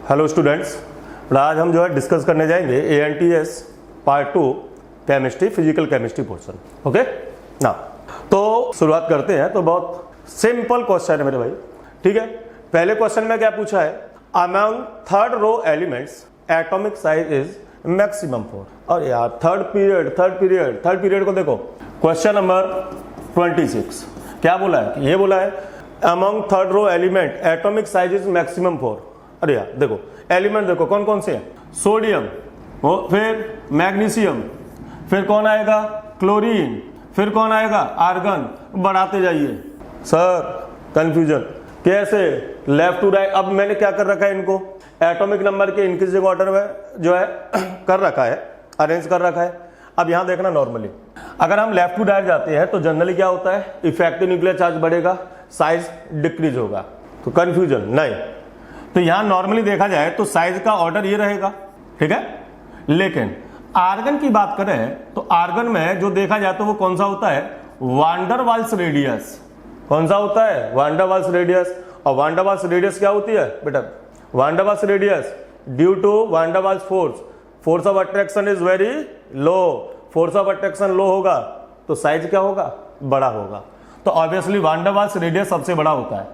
Hello students, आज हम जो है डिस्कस करने जाएंगे ANTS part 2 chemistry, physical chemistry portion. Okay ना, तो शुरुआत करते हैं। तो बहुत सिंपल क्वेश्चन है मेरे भाई, ठीक है। पहले क्वेश्चन में क्या पूछा है, among third row elements atomic size is maximum 4। और यार थर्ड पीरियड को देखो, क्वेश्चन नंबर 26 क्या बोला है, ये बोला है among third row element atomic size is maximum 4। अरे यार देखो एलिमेंट देखो कौन कौन से हैं, सोडियम, फिर मैग्नीशियम, फिर कौन आएगा क्लोरीन, फिर कौन आएगा आर्गन, बढ़ाते जाइए। सर कंफ्यूजन कैसे, लेफ्ट टू राइट। अब मैंने क्या कर रखा है, इनको एटॉमिक नंबर के इंक्रीजिंग ऑर्डर में जो है कर रखा है, अरेंज कर रखा है। अब यहां देखना, नॉर्मली अगर हम लेफ्ट टू राइट जाते हैं तो जनरली क्या होता है, इफेक्टिव न्यूक्लियर चार्ज बढ़ेगा, साइज डिक्रीज होगा। तो कंफ्यूजन नहीं, तो यहां नॉर्मली देखा जाए तो साइज का ऑर्डर ये रहेगा, ठीक है। लेकिन आर्गन की बात करें तो आर्गन में जो देखा जाए तो वो कौन सा होता है, वान डर वाल्स रेडियस। कौन सा होता है, वान डर वाल्स रेडियस। और वान डर वाल्स रेडियस क्या होती है बेटा, van der Waals radius due to van der Waals force of attraction is very low. Force of attraction low होगा तो साइज क्या होगा, बड़ा होगा। तो ऑब्वियसली वान डर वाल्स रेडियस सबसे बड़ा होता है,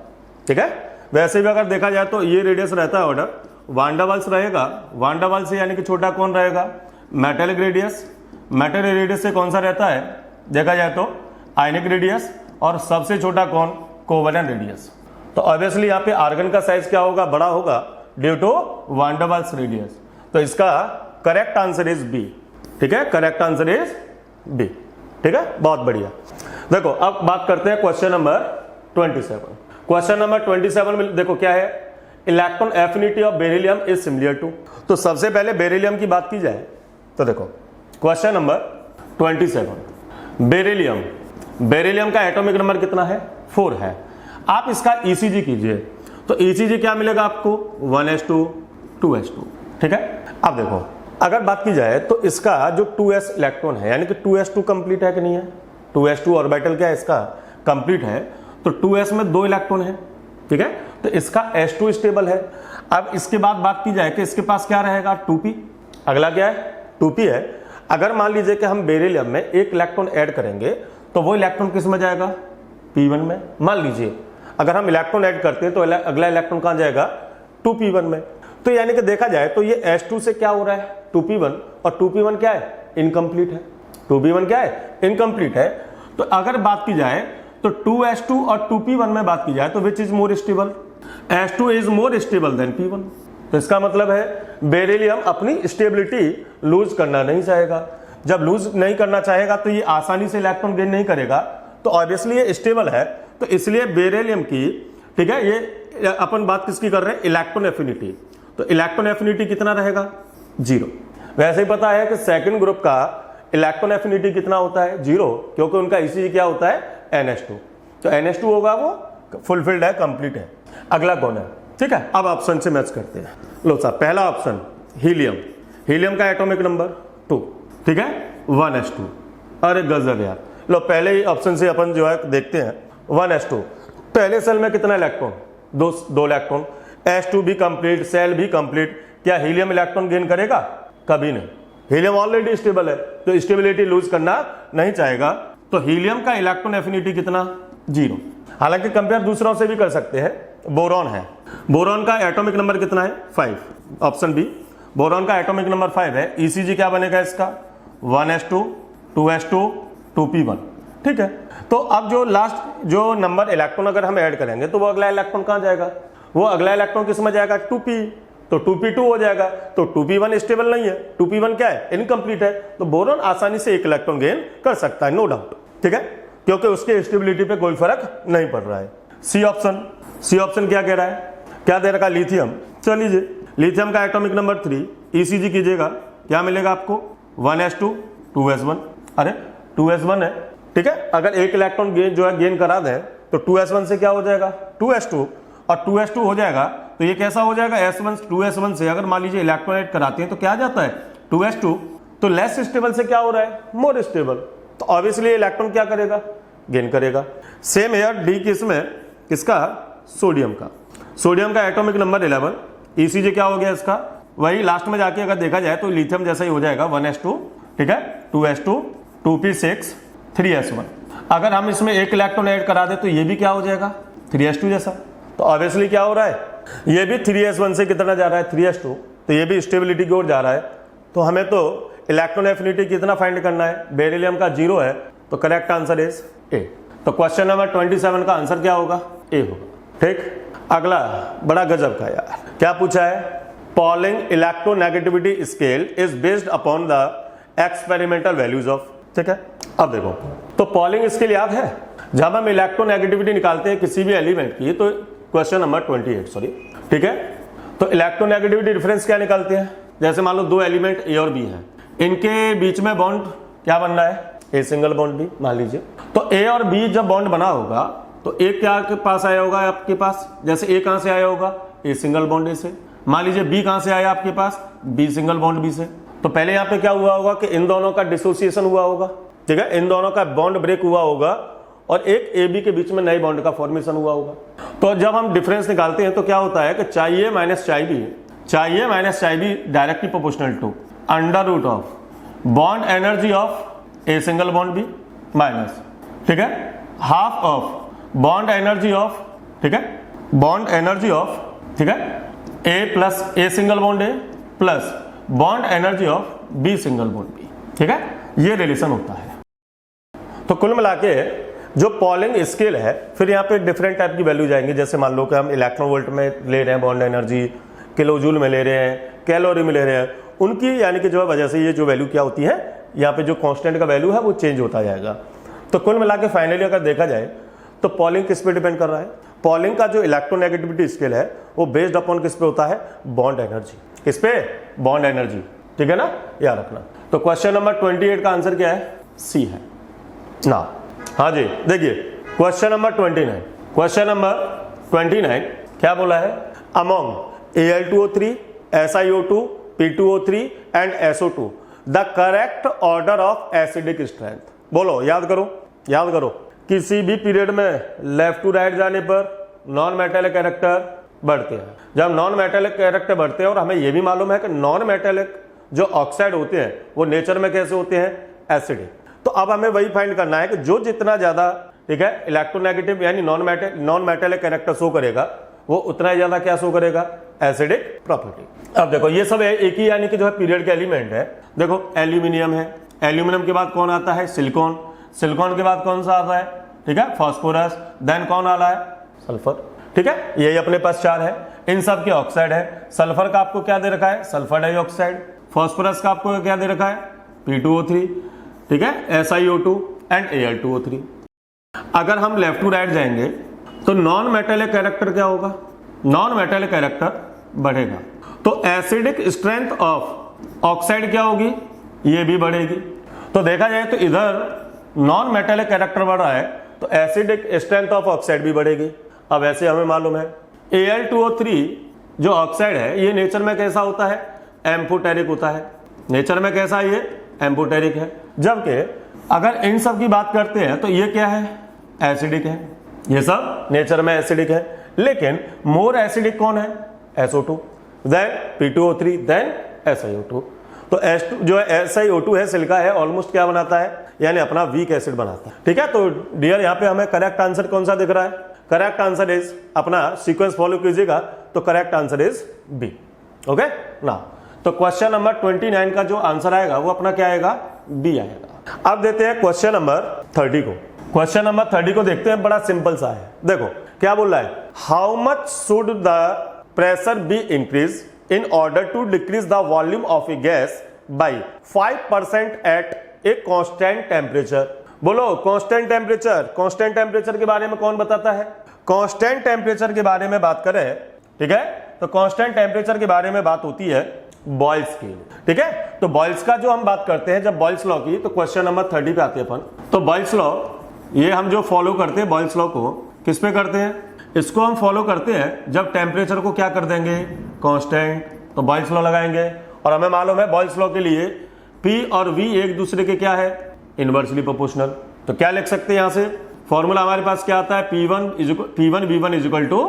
ठीक है। वैसे भी अगर देखा जाए तो ये रेडियस रहता है ऑर्डर, वान डर वाल्स रहेगा, वान डर वाल्स से यानी कि छोटा कौन रहेगा, मेटेलिक रेडियस। मेटेलिक रेडियस से कौन सा रहता है, देखा जाए तो आयनिक रेडियस, और सबसे छोटा कौन, कोवेलेंट रेडियस। तो ऑब्वियसली यहाँ पे आर्गन का साइज क्या होगा, बड़ा होगा due to van der Waals radius. तो इसका करेक्ट आंसर इज बी, ठीक है, करेक्ट आंसर इज बी, ठीक है, बहुत बढ़िया। देखो अब बात करते हैं क्वेश्चन नंबर 27। क्वेश्चन नंबर 27 में देखो क्या है, electron affinity of beryllium is similar to. तो सबसे पहले बेरिलियम की बात की जाए तो देखो क्वेश्चन नंबर 27, बेरिलियम का एटॉमिक नंबर कितना है, 4 है। आप इसका ECG कीजिए तो ECG क्या मिलेगा आपको, 1s2 2s2, ठीक है। अब देखो अगर बात की जाए तो इसका जो 2s इलेक्ट्रॉन है यानी कि 2s2 कंप्लीट है कि नहीं है, 2s2 ऑर्बिटल क्या है इसका कंप्लीट है। तो 2s में 2 इलेक्ट्रॉन है, ठीक है, तो इसका s2 स्टेबल है। अब इसके बाद बात की जाए कि इसके पास क्या रहेगा, 2p। अगला क्या है, 2p है। अगर मान लीजिए कि हम बेरिलियम में 1 इलेक्ट्रॉन ऐड करेंगे तो वो इलेक्ट्रॉन किस में जाएगा, p1 में। मान लीजिए अगर हम इलेक्ट्रॉन ऐड करते हैं तो अगला इलेक्ट्रॉन कहां जाएगा, 2p1 में। तो यानी कि देखा जाए तो ये s2 से क्या हो रहा है, 2p1, और 2p1 क्या है, इनकम्प्लीट है। 2p1 क्या है, इनकम्प्लीट है। तो अगर बात की जाए तो 2s2 और 2p1 में बात की जाए तो which is more stable, s2 is more stable then p1। तो इसका मतलब है बेरिलियम अपनी स्टेबिलिटी लूज करना नहीं चाहेगा। जब लूज नहीं करना चाहेगा तो ये आसानी से इलेक्ट्रॉन गेन नहीं करेगा, तो ऑब्वियसली ये स्टेबल है। तो इसलिए बेरिलियम की, ठीक है, ये अपन बात किसकी कर रहे हैं, इलेक्ट्रॉन एफिनिटी। तो इलेक्ट्रॉन एफिनिटी कितना रहेगा, 0। वैसे ही पता है कि सेकंड ग्रुप का इलेक्ट्रॉन एफिनिटी कितना होता है, 0, क्योंकि उनका ECG क्या होता है, NH2। तो NH2 होगा वो फुलफिल्ड है, कंप्लीट है। अगला कौन है, ठीक है। अब ऑप्शन से मैच करते हैं। लो साहब, पहला ऑप्शन हीलियम, हीलियम का एटॉमिक नंबर 2, ठीक है, 1s2। अरे गजब यार, लो पहले ही ऑप्शन से अपन जो है देखते हैं, 1s2। पहले सेल में कितना इलेक्ट्रॉन, 2 इलेक्ट्रॉन, s2 भी कंप्लीट, सेल भी कंप्लीट। क्या हीलियम इलेक्ट्रॉन गेन करेगा, कभी नहीं। हीलियम ऑलरेडी स्टेबल है तो स्टेबिलिटी लूज करना नहीं चाहेगा। तो हीलियम का इलेक्ट्रॉन एफिनिटी कितना, 0। हालांकि कंपेयर दूसरों से भी कर सकते हैं। बोरॉन है, बोरॉन का एटॉमिक नंबर कितना है, 5, ऑप्शन बी। बोरॉन का एटॉमिक नंबर 5 है। ECG क्या बनेगा इसका, 1s2 2s2 2p1, ठीक है। तो अब जो लास्ट जो नंबर इलेक्ट्रॉन अगर हम ऐड करेंगे तो वो अगला इलेक्ट्रॉन कहां जाएगा, वो अगला इलेक्ट्रॉन किस में जाएगा, 2p। तो 2p2 हो जाएगा। तो 2p1 स्टेबल नहीं है, 2p1 क्या है, इनकम्प्लीट है। तो बोरॉन आसानी से 1 इलेक्ट्रॉन गेन कर सकता है, नो डाउट, ठीक है, क्योंकि उसके स्टेबिलिटी पे कोई फर्क नहीं पड़ रहा है। सी ऑप्शन क्या कह रहा है, क्या दे रखा, लिथियम। चलिए लिथियम का एटॉमिक नंबर 3, ECG कीजिएगा, क्या मिलेगा आपको, 1s2 2s1। अरे 2s1 है, ठीक है। अगर 1 इलेक्ट्रॉन गेन जो है गेन करा दें तो 2s1 से क्या हो जाएगा, 2s2, और 2s2 हो जाएगा। तो ये कैसा हो जाएगा, S1 2s1 से अगर मान लीजिए इलेक्ट्रॉन ऐड कराते हैं तो क्या जाता है, 2s2। तो लेस स्टेबल से क्या हो रहा है, मोर स्टेबल। तो ऑब्वियसली इलेक्ट्रॉन क्या करेगा, गेन करेगा। सेम हेयर डी किस में, किसका, सोडियम का। सोडियम का एटॉमिक नंबर 11, ECG क्या हो गया इसका, वही लास्ट में जाके अगर देखा जाए तो लिथियम जैसा ही हो जाएगा 1s2, ठीक है, 2s2, 2p6, 3s1। अगर हम इसमें एक इलेक्ट्रॉन ऐड करा दे तो ये भी क्या हो जाएगा 3s2 जैसा। तो ऑब्वियसली क्या हो रहा है, ये भी 3s1 से कितना जा रहा है 3s2, तो ये भी स्टेबिलिटी की ओर जा रहा है। तो हमें तो इलेक्ट्रॉन एफिनिटी कितना फाइंड करना है, बेरिलियम का 0 है, तो करेक्ट आंसर इज ए। तो क्वेश्चन नंबर 27 का आंसर क्या होगा, ए होगा। ठीक, अगला बड़ा गजब का यार, क्या पूछा है, polling electronegativity scale is based upon the experimental values of, ठीक है। अब देखो, तो पॉलिंग स्केल याद है, जब हम इलेक्ट्रोनेगेटिविटी निकालते हैं किसी भी एलिमेंट की, तो क्वेश्चन नंबर 28 सॉरी, ठीक है। तो इलेक्ट्रोनेगेटिविटी डिफरेंस क्या निकालते हैं, जैसे मान लो दो एलिमेंट ए और बी हैं, इनके बीच में बॉन्ड क्या बनना है, ए सिंगल बॉन्ड बी मान लीजिए। तो ए और बी जब बॉन्ड बना होगा तो ए क्या के पास आया होगा आपके पास, जैसे ए कहां से आया होगा, ए सिंगल बॉन्ड ए से। मान लीजिए बी कहां से आया आपके पास, बी सिंगल बॉन्ड बी से। तो पहले यहां पे क्या हुआ होगा कि इन दोनों का डिसोसिएशन हुआ होगा, ठीक है, इन दोनों का बॉन्ड ब्रेक हुआ होगा और एक ए बी के बीच में नए बॉन्ड का फॉर्मेशन हुआ होगा। तो जब हम डिफरेंस निकालते हैं तो क्या होता है कि चाहिए minus chi B directly proportional to under root of bond energy of A single bond B minus, ठीक है, half of bond energy of, ठीक है, बॉन्ड एनर्जी ऑफ, ठीक है, A plus A single bond A plus bond energy of B single bond B, ठीक है, ये relation होता है। तो कुल मिला के जो पॉलिंग स्केल है, फिर यहाँ पे डिफरेंट टाइप की वैल्यू जाएंगी, जैसे मान लो कि हम इलेक्ट्रॉन वोल्ट में ले रहे हैं बॉन्ड एनर्जी, किलोजूल में ले रहे हैं, कैलोरी में ले रहे हैं, उनकी यानी कि जो वजह से ये जो वैल्यू क्या होती है, यहाँ पे जो कांस्टेंट का वैल्यू है वो चेंज होता जाएगा। तो कुल मिला के फाइनली अगर देखा जाए तो पॉलिंग किस पे डिपेंड कर रहा है, पॉलिंग का जो इलेक्ट्रोनेगेटिविटी स्केल है वो बेस्ड अपॉन किस पे होता है, बॉन्ड एनर्जी। किस पे, बॉन्ड एनर्जी, ठीक है ना, याद रखना। तो क्वेश्चन नंबर 28 का आंसर क्या है, सी है ना। हाँ जी, देखिए क्वेश्चन नंबर 29, क्वेश्चन नंबर 29 क्या बोला है, among Al2O3, SiO2, P2O3 and SO2 the correct order of acidic strength. बोलो, याद करो, किसी भी पीरियड में लेफ्ट टू राइट जाने पर नॉन मेटेलिक कैरेक्टर बढ़ते हैं। जब नॉन मेटेलिक कैरेक्टर बढ़ते हैं, और हमें यह भी मालूम है कि नॉन मेटेलिक जो ऑक्साइड होते हैं वो नेचर में कैसे होते हैं, एसिडिक। तो अब हमें वही फाइंड करना है कि जो जितना ज्यादा, ठीक है, इलेक्ट्रोनेगेटिव यानी नॉन मेटेलिक कैरेक्टर शो करेगा वो उतना ही ज्यादा क्या शो करेगा, एसिडिक प्रॉपर्टी। अब देखो ये सब एक ही यानी कि जो है पीरियड के एलिमेंट है। देखो एल्यूमिनियम है, एल्यूमिनियम के बाद कौन आता है, सिलिकॉन, सिलिकॉन के बाद कौन सा आता है, ठीक है, फास्फोरस, देन कौन आ रहा है, सल्फर, ठीक है, यही अपने पास 4 है। इन सब के ऑक्साइड है। सल्फर का आपको क्या दे रखा है, सल्फर डाइऑक्साइड। फास्फोरस का आपको क्या दे रखा है, P2O3, ठीक है, SiO2 एंड Al2O3। अगर हम लेफ्ट टू राइट जाएंगे तो नॉन मेटेलिक कैरेक्टर क्या होगा, नॉन मेटेलिक कैरेक्टर बढ़ेगा। तो एसिडिक स्ट्रेंथ ऑफ ऑक्साइड क्या होगी, ये भी बढ़ेगी। तो देखा जाए तो इधर नॉन मेटेलिक कैरेक्टर बढ़ रहा है तो एसिडिक स्ट्रेंथ ऑफ ऑक्साइड भी बढ़ेगी। अब ऐसे हमें मालूम है Al2O3 जो ऑक्साइड है ये नेचर में कैसा होता है, एम्फोटेरिक होता है। नेचर में कैसा है, ये एम्फोटेरिक है। जबकि अगर इन सब की बात करते हैं तो ये क्या है, एसिडिक है। ये सब नेचर में एसिडिक है, लेकिन मोर एसिडिक कौन है, SO2, then P2O3, then SiO2। तो जो है SiO2 है, सिलिका है, ऑलमोस्ट क्या बनाता है, यानी अपना वीक एसिड बनाता है, ठीक है। तो डियर यहाँ पे हमें करेक्ट आंसर कौन सा दिख रहा है, करेक्ट आंसर इज, अपना सीक्वेंस फॉलो कीजिएगा तो correct answer is B, okay ना। तो क्वेश्चन नंबर 29 का जो आंसर आएगा वो अपना क्या आएगा, बी आएगा। अब देते हैं क्वेश्चन नंबर 30 को। क्वेश्चन नंबर 30 को देखते हैं, बड़ा सिंपल सा है। देखो क्या बोल रहा है, how much should the pressure be increase in order to decrease the volume of a gas by 5% at a constant temperature। बोलो कांस्टेंट टेम्परेचर, कांस्टेंट टेम्परेचर के बारे में कौन बताता है, कांस्टेंट टेम्परेचर के बारे में बात करें, ठीक है, तो कांस्टेंट टेम्परेचर के बारे में बात होती है बॉयल्स की, ठीक है। तो बॉयल्स का जो हम बात करते हैं जब बॉयल्स लॉ की, तो क्वेश्चन नंबर 30 पे आते हैं अपन। तो बॉयल्स लॉ ये हम जो फॉलो करते हैं, बॉयल्स लॉ को किस पे करते हैं, इसको हम फॉलो करते हैं जब टेम्परेचर को क्या कर देंगे, कांस्टेंट, तो बॉयल्स लॉ लगाएंगे। और हमें मालूम है बॉयल्स लॉ के लिए P और V एक दूसरे के क्या है, इनवर्सली प्रोपोर्शनल। तो क्या लिख सकते हैं यहां से, फॉर्मूला हमारे पास क्या आता है, P1 V1 equal to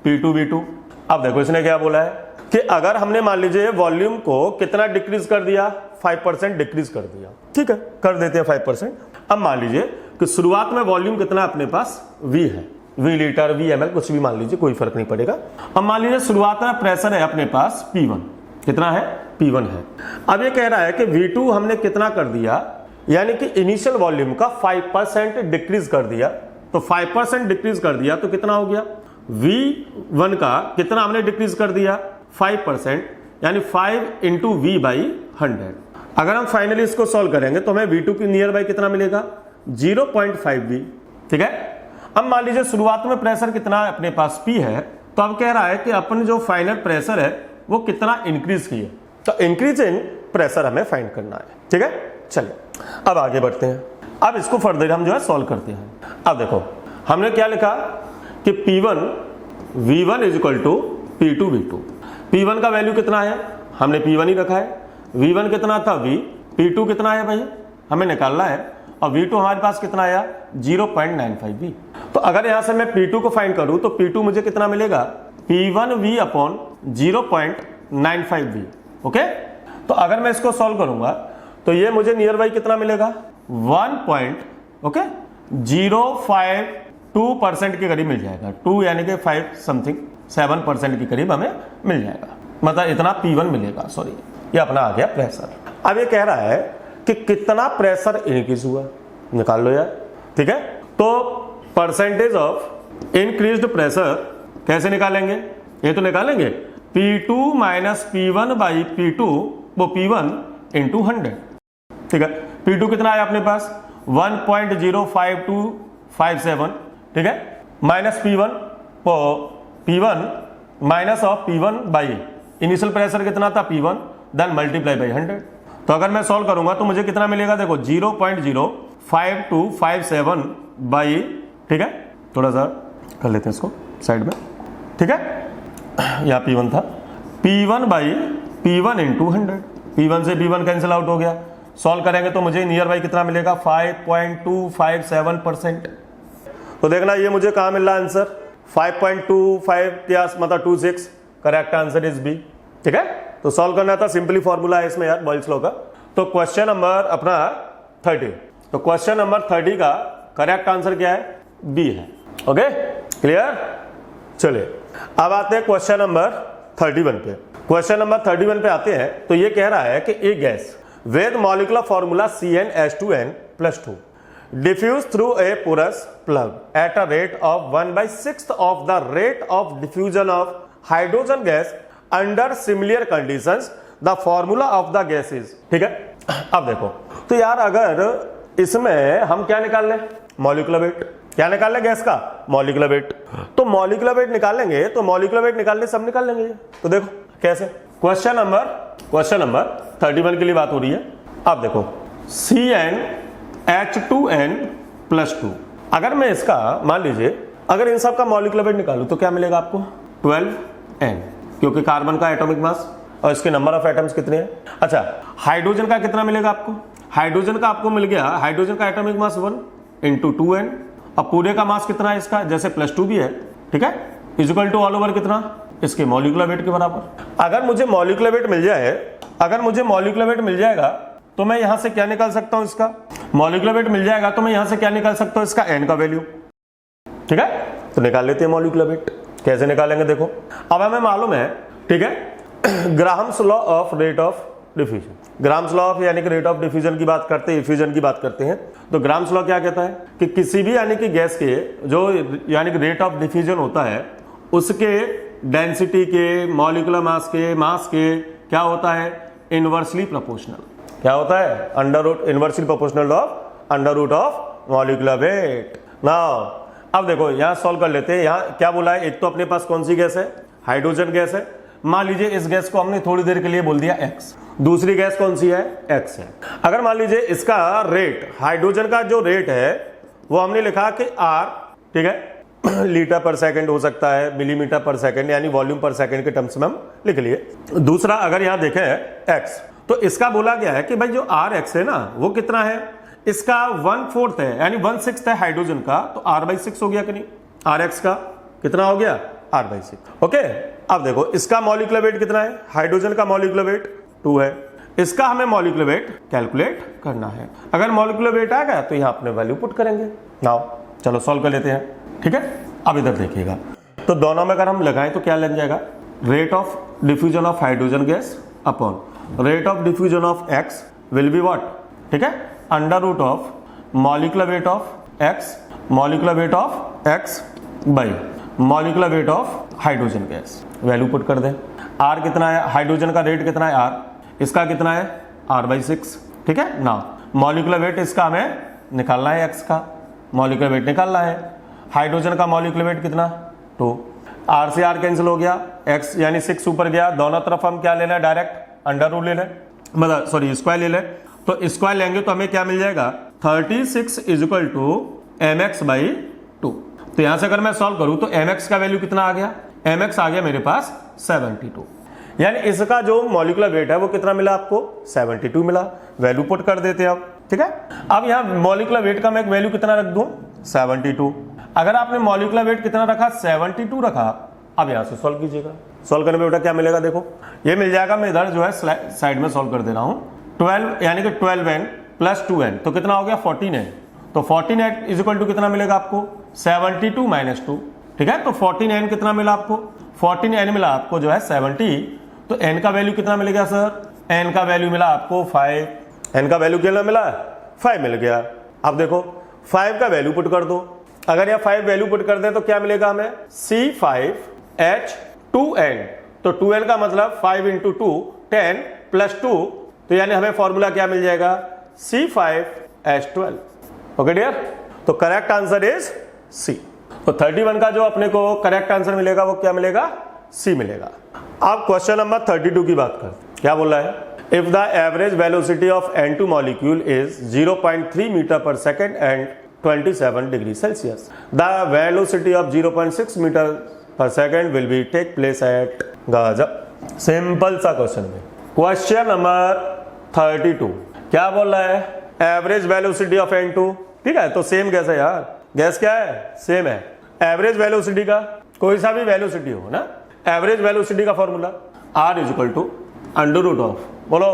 P2 V2। अब देखो इसने क्या बोला है, कि अगर हमने मान लीजिए वॉल्यूम को कितना डिक्रीज कर दिया, 5% डिक्रीज कर दिया, ठीक है, कर देते हैं 5%। अब मान लीजिए कि शुरुआत में वॉल्यूम कितना अपने पास V है, V लीटर, V ml, कुछ भी मान लीजिए, कोई फर्क नहीं पड़ेगा। अब मान लीजिए शुरुआत में प्रेशर है अपने पास P1, कितना है, P1 है। अब ये कह रहा है कि V2 हमने कितना कर दिया, यानी कि इनिशियल वॉल्यूम का 5% डिक्रीज कर दिया, तो 5% डिक्रीज कर दिया तो कितना हो गया, V1 का कितना हमने डिक्रीज कर दिया, 5%, यानी 5 इंटू V/100। अगर हम फाइनली इसको सॉल्व करेंगे तो हमें V2 की नियर बाई कितना मिलेगा, 0.5V, ठीक है। अब मान लीजिए शुरुआत में प्रेशर कितना अपने पास P है, तो अब कह रहा है कि अपन जो फाइनल प्रेशर है वो कितना इंक्रीज किया, तो इंक्रीज इन प्रेशर हमें फाइंड करना है, ठीक है। चलिए अब आगे बढ़ते हैं। अब इसको फर्दर हम जो है सॉल्व करते हैं। अब देखो हमने क्या लिखा कि P1 V1 is equal to P2 V2। P1 का वैल्यू कितना है, हमने P1 ही रखा है। V1 कितना था V, P2 कितना है भाई हमें निकालना है, और V2 हमारे पास कितना आया, 0.95V। तो अगर यहां से मैं P2 को फाइंड करूं तो P2 मुझे कितना मिलेगा, P1V अपॉन 0.95V, ओके। तो अगर मैं इसको सॉल्व करूंगा तो ये मुझे नियर बाई कितना मिलेगा, 1.052% के करीब मिल जाएगा, 2 यानी कि 5 समथिंग 7% के करीब हमें मिल जाएगा, मतलब इतना P1 मिलेगा। सॉरी, ये अपना आ गया प्रेशर। अब ये कह रहा है कि कितना प्रेशर इंक्रीज हुआ, निकाल लो यार, ठीक है। तो परसेंटेज ऑफ इंक्रीज्ड प्रेशर कैसे निकालेंगे, ये तो निकालेंगे P2 minus P1 by P2, वो P1 इंटू 100, ठीक है। P2 कितना आया अपने पास, 1.05257, ठीक है, माइनस P1, वो P1 minus of P1 by initial pressure कितना था P1, देन मल्टीप्लाई बाई 100। तो अगर मैं सॉल्व करूंगा तो मुझे कितना मिलेगा, देखो 0.05257 बाई, ठीक है, थोड़ा सा कर लेते हैं इसको साइड में, ठीक है। यहाँ P1 था, P1 by P1 into 100, P1 से P1 कैंसिल आउट हो गया। सॉल्व करेंगे तो मुझे नियर बाई कितना मिलेगा, 5.257%। तो देखना ये मुझे कहाँ मिल रहा है आंसर, 5.25 या मतलब 26, करेक्ट आंसर इज बी, ठीक है। तो सॉल्व करना था, सिंपली फॉर्मूला है इसमें यार बॉयल्स लॉ का। तो क्वेश्चन नंबर अपना 30, तो क्वेश्चन नंबर 30 का करेक्ट आंसर क्या है, बी है, ओके, क्लियर। चलिए अब आते हैं क्वेश्चन नंबर 31 पे। क्वेश्चन नंबर 31 पे आते हैं तो ये कह रहा है कि एक gas with molecular formula CnH2n+2 diffuse through a porous plug at a rate of 1/6 of the rate of diffusion of hydrogen gas under similar conditions, the formula of the gas is, ठीक है। अब देखो तो यार अगर इसमें हम क्या निकाल लें, मॉलिक्यूलर वेट, क्या निकाल लें गैस का, मॉलिक्यूलर वेट। तो मॉलिक्यूलर वेट निकालेंगे तो मॉलिक्यूलर वेट निकालने सब निकाल लेंगे। तो देखो कैसे, क्वेश्चन नंबर 31 के लिए बात हो रही है। अब देखो CnH2n+2, अगर मैं इसका मान लीजिए अगर इन सब का मॉलिक्यूलर वेट निकालूं तो क्या मिलेगा आपको, 12n, क्योंकि कार्बन का एटॉमिक मास और इसके नंबर ऑफ एटम्स कितने हैं। अच्छा, हाइड्रोजन का कितना मिलेगा आपको, हाइड्रोजन का आपको मिल गया, हाइड्रोजन का एटॉमिक मास 1 इंटू 2n। अब पूरे का मास कितना है इसका, जैसे +2 भी है, ठीक है, इक्वल टू ऑल ओवर कितना, इसके मॉलिक्यूलर वेट के बराबर। अगर मुझे मॉलिक्यूलर वेट मिल जाए, अगर मुझे मॉलिक्यूलर वेट मिल जाएगा तो मैं यहां से क्या निकाल सकता हूं, इसका मॉलिक्यूलर वेट मिल जाएगा तो मैं यहां से क्या निकाल सकता हूं, इसका n का वैल्यू, ठीक है। तो निकाल लेते हैं मॉलिक्यूलर वेट। कैसे निकालेंगे देखो, अब हमें मालूम है, ठीक है, Graham's law of rate of diffusion, grams law of यानी कि रेट ऑफ डिफ्यूजन की बात करते हैं, इफ्यूजन की बात करते हैं। तो ग्राम्स लॉ क्या कहता है कि किसी भी यानी कि गैस के जो यानी कि रेट ऑफ डिफ्यूजन होता है उसके डेंसिटी के, मॉलिक्यूलर मास के क्या होता है, इनवर्सली प्रोपोर्शनल। क्या होता है, under root, inversely proportional of under root of molecular weight. Now अब देखो यहां सॉल्व कर लेते हैं। यहां क्या बोला है, एक तो अपने पास कौन सी गैस है, हाइड्रोजन गैस है। मान लीजिए इस गैस को हमने थोड़ी देर के लिए बोल दिया x, दूसरी गैस कौन सी है, x है। अगर मान लीजिए इसका रेट, हाइड्रोजन का जो रेट है वो हमने लिखा कि r, ठीक है, लीटर पर सेकंड हो सकता है, मिलीमीटर पर सेकंड, यानी वॉल्यूम पर सेकंड के टर्म्स में हम लिख लिए। दूसरा अगर यहां देखें x, तो इसका बोला गया है कि भाई जो Rx है ना वो कितना है, इसका 1/4 है, यानी 1/6 है हाइड्रोजन का, तो R/6 हो गया कि नहीं, Rx का कितना हो गया, R/6। ओके, अब देखो इसका मॉलिक्यूलर वेट कितना है, हाइड्रोजन का मॉलिक्यूलर वेट 2 है, इसका हमें मॉलिक्यूलर वेट कैलकुलेट करना है। अगर मॉलिक्यूलर वेट आ गया तो यहाँ अपने वैल्यू पुट करेंगे। नाउ चलो सॉल्व कर लेते हैं, ठीक है। अब इधर देखिएगा, तो दोनों में अगर हम लगाएं तो क्या लग जाएगा, rate of diffusion of hydrogen gas upon rate of diffusion of x will be what, ठीक है, under root of molecular weight of x, molecular weight of x by molecular weight of hydrogen gas. Value put कर दें, are कितना है, hydrogen का rate कितना है are, इसका कितना है R/6, ठीक है ना। मॉलिक्यूलर वेट इसका हमें निकालना है, एक्स का मॉलिक्यूलर वेट निकालना है, हाइड्रोजन का मॉलिक्यूलर वेट कितना 2, आर से आर कैंसिल हो गया, एक्स यानी 6 ऊपर गया, दोनों तरफ हम क्या ले लें, डायरेक्ट अंडर रूट ले लें, मतलब सॉरी स्क्वायर ले लें, तो स्क्वायर लेंगे तो हमें क्या मिल जाएगा 36 इज इक्वल टू mx/2। तो यहां से अगर मैं सॉल्व करूं तो mx का वैल्यू कितना आ गया, mx आ गया मेरे पास 72, यानी इसका जो मॉलिक्यूलर वेट है वो कितना मिला आपको 72 मिला। वैल्यू पुट कर देते हैं अब, ठीक है। अब यहां मॉलिक्यूलर वेट का मैं एक वैल्यू कितना रख दूं 72। अगर आपने मॉलिक्यूलर वेट कितना रखा 72 रखा, अब यहां से सॉल्व कीजिएगा। सॉल्व करने में बेटा क्या मिलेगा, देखो ये मिल जाएगा, मैं इधर जो है साइड में सॉल्व कर दे रहा हूं। 12 यानी कि 12n प्लस 2n तो कितना हो गया 14n, तो 14n इज इक्वल टू कितना मिलेगा आपको 72 माइनस 2, ठीक है। तो 14n कितना मिला आपको, 14n मिला आपको जो है 70, तो n का वैल्यू कितना मिलेगा सर, n का वैल्यू मिला आपको 5, n का वैल्यू कितना मिला 5 मिल गया। अब देखो 5 का वैल्यू पुट कर दो, अगर यह 5 वैल्यू पुट कर दे तो क्या मिलेगा हमें C5H2n, तो 2n का मतलब 5 इंटू 2 10 प्लस 2, तो यानी हमें फॉर्मूला क्या मिल जाएगा C5H12। ओके डियर, तो करेक्ट आंसर इज सी। तो 31 का जो अपने को करेक्ट आंसर मिलेगा वो क्या मिलेगा, सी मिलेगा। अब क्वेश्चन नंबर 32 की बात कर, क्या बोल रहा है, if the average velocity of N2 molecule is 0.3 metre per second and 27 degree Celsius, the velocity of 0.6 metre per second will be take place at गजब। सिंपल सा क्वेश्चन में क्वेश्चन नंबर 32 क्या बोल रहा है, एवरेज वेलोसिटी ऑफ N2, ठीक है। तो सेम गैस है यार, गैस क्या है सेम है। एवरेज वेलोसिटी का कोई सा भी वेलोसिटी हो ना, एवरेज वेलोसिटी का formula R is equal to under root of, बोलो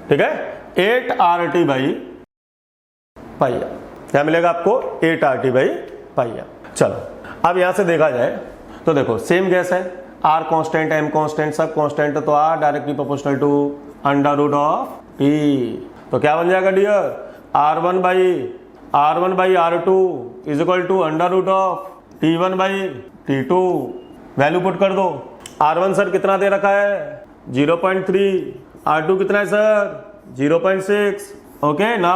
ठीक है, 8RT/πr। क्या मिलेगा आपको 8RT/πr। चलो अब यहां से देखा जाए तो देखो सेम गैस है, R कांस्टेंट M कांस्टेंट सब कांस्टेंट है, तो R directly proportional to under root of T। तो क्या बन जाएगा dear, R1/R2 is equal to under root of T1/T2। Value put कर दो, R1 सर कितना दे रखा है 0.3, R2 कितना है सर 0.6। ओके ना,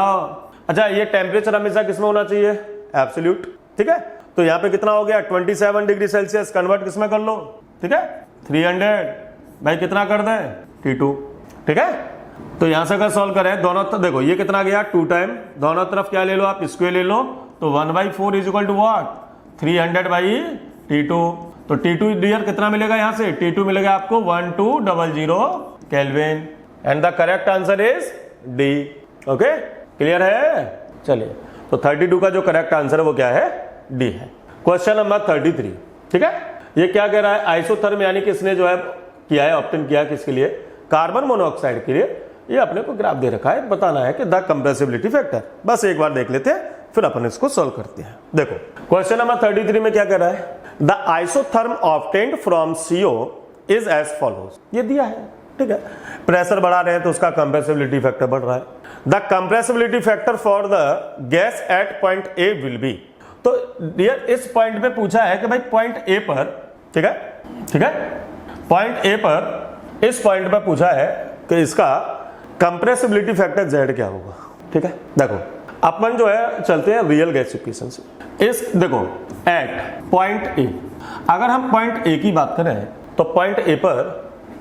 अच्छा ये टेम्परेचर हमेशा किसमें होना चाहिए, एब्सोल्यूट, ठीक है। तो यहाँ पे कितना हो गया 27 डिग्री सेल्सियस, कन्वर्ट किसमें कर लो, ठीक है 300 भाई कितना कर दें T2, ठीक है। तो यहां से अगर सॉल्व करें दोनों तरफ, देखो ये कितना गया 2 टाइम, दोनों तरफ क्या ले लो आप स्क्वायर ले लो, तो 1/4 is equal to what 300/T2। तो T2 डियर कितना मिलेगा यहां से, T2 मिलेगा आपको 1200 kelvin, and the correct answer is D. Okay clear है, चलिए तो 32 का जो करेक्ट आंसर है वो क्या है, डी है। क्वेश्चन नंबर 33, ठीक है। ये क्या कह रहा है, आइसोथर्म यानी कि इसने जो है किया है, ऑब्टेन किया किसके लिए, कार्बन मोनोऑक्साइड के लिए। ये अपने को ग्राफ दे रखा है, बताना है कि द कंप्रेसिबिलिटी फैक्टर, बस एक बार देख लेते हैं फिर अपन इसको सॉल्व करते हैं। देखो क्वेश्चन नंबर 33 में क्या कह रहा है, the isotherm obtained from CO is as follows, ये दिया है, ठीक है। प्रेशर बढ़ा रहे हैं तो उसका कंप्रेसिबिलिटी फैक्टर बढ़ रहा है। The compressibility factor for the gas at point A will be, तो डियर इस पॉइंट पे पूछा है कि भाई पॉइंट ए पर, ठीक है, ठीक है, पॉइंट ए पर इस पॉइंट पर पूछा है कि इसका कंप्रेसिबिलिटी फैक्टर Z क्या होगा, ठीक है। देखो अपन जो है चलते हैं रियल गैस इक्वेशन से। इस देखो एट पॉइंट ए, अगर हम पॉइंट ए की बात करें तो पॉइंट ए पर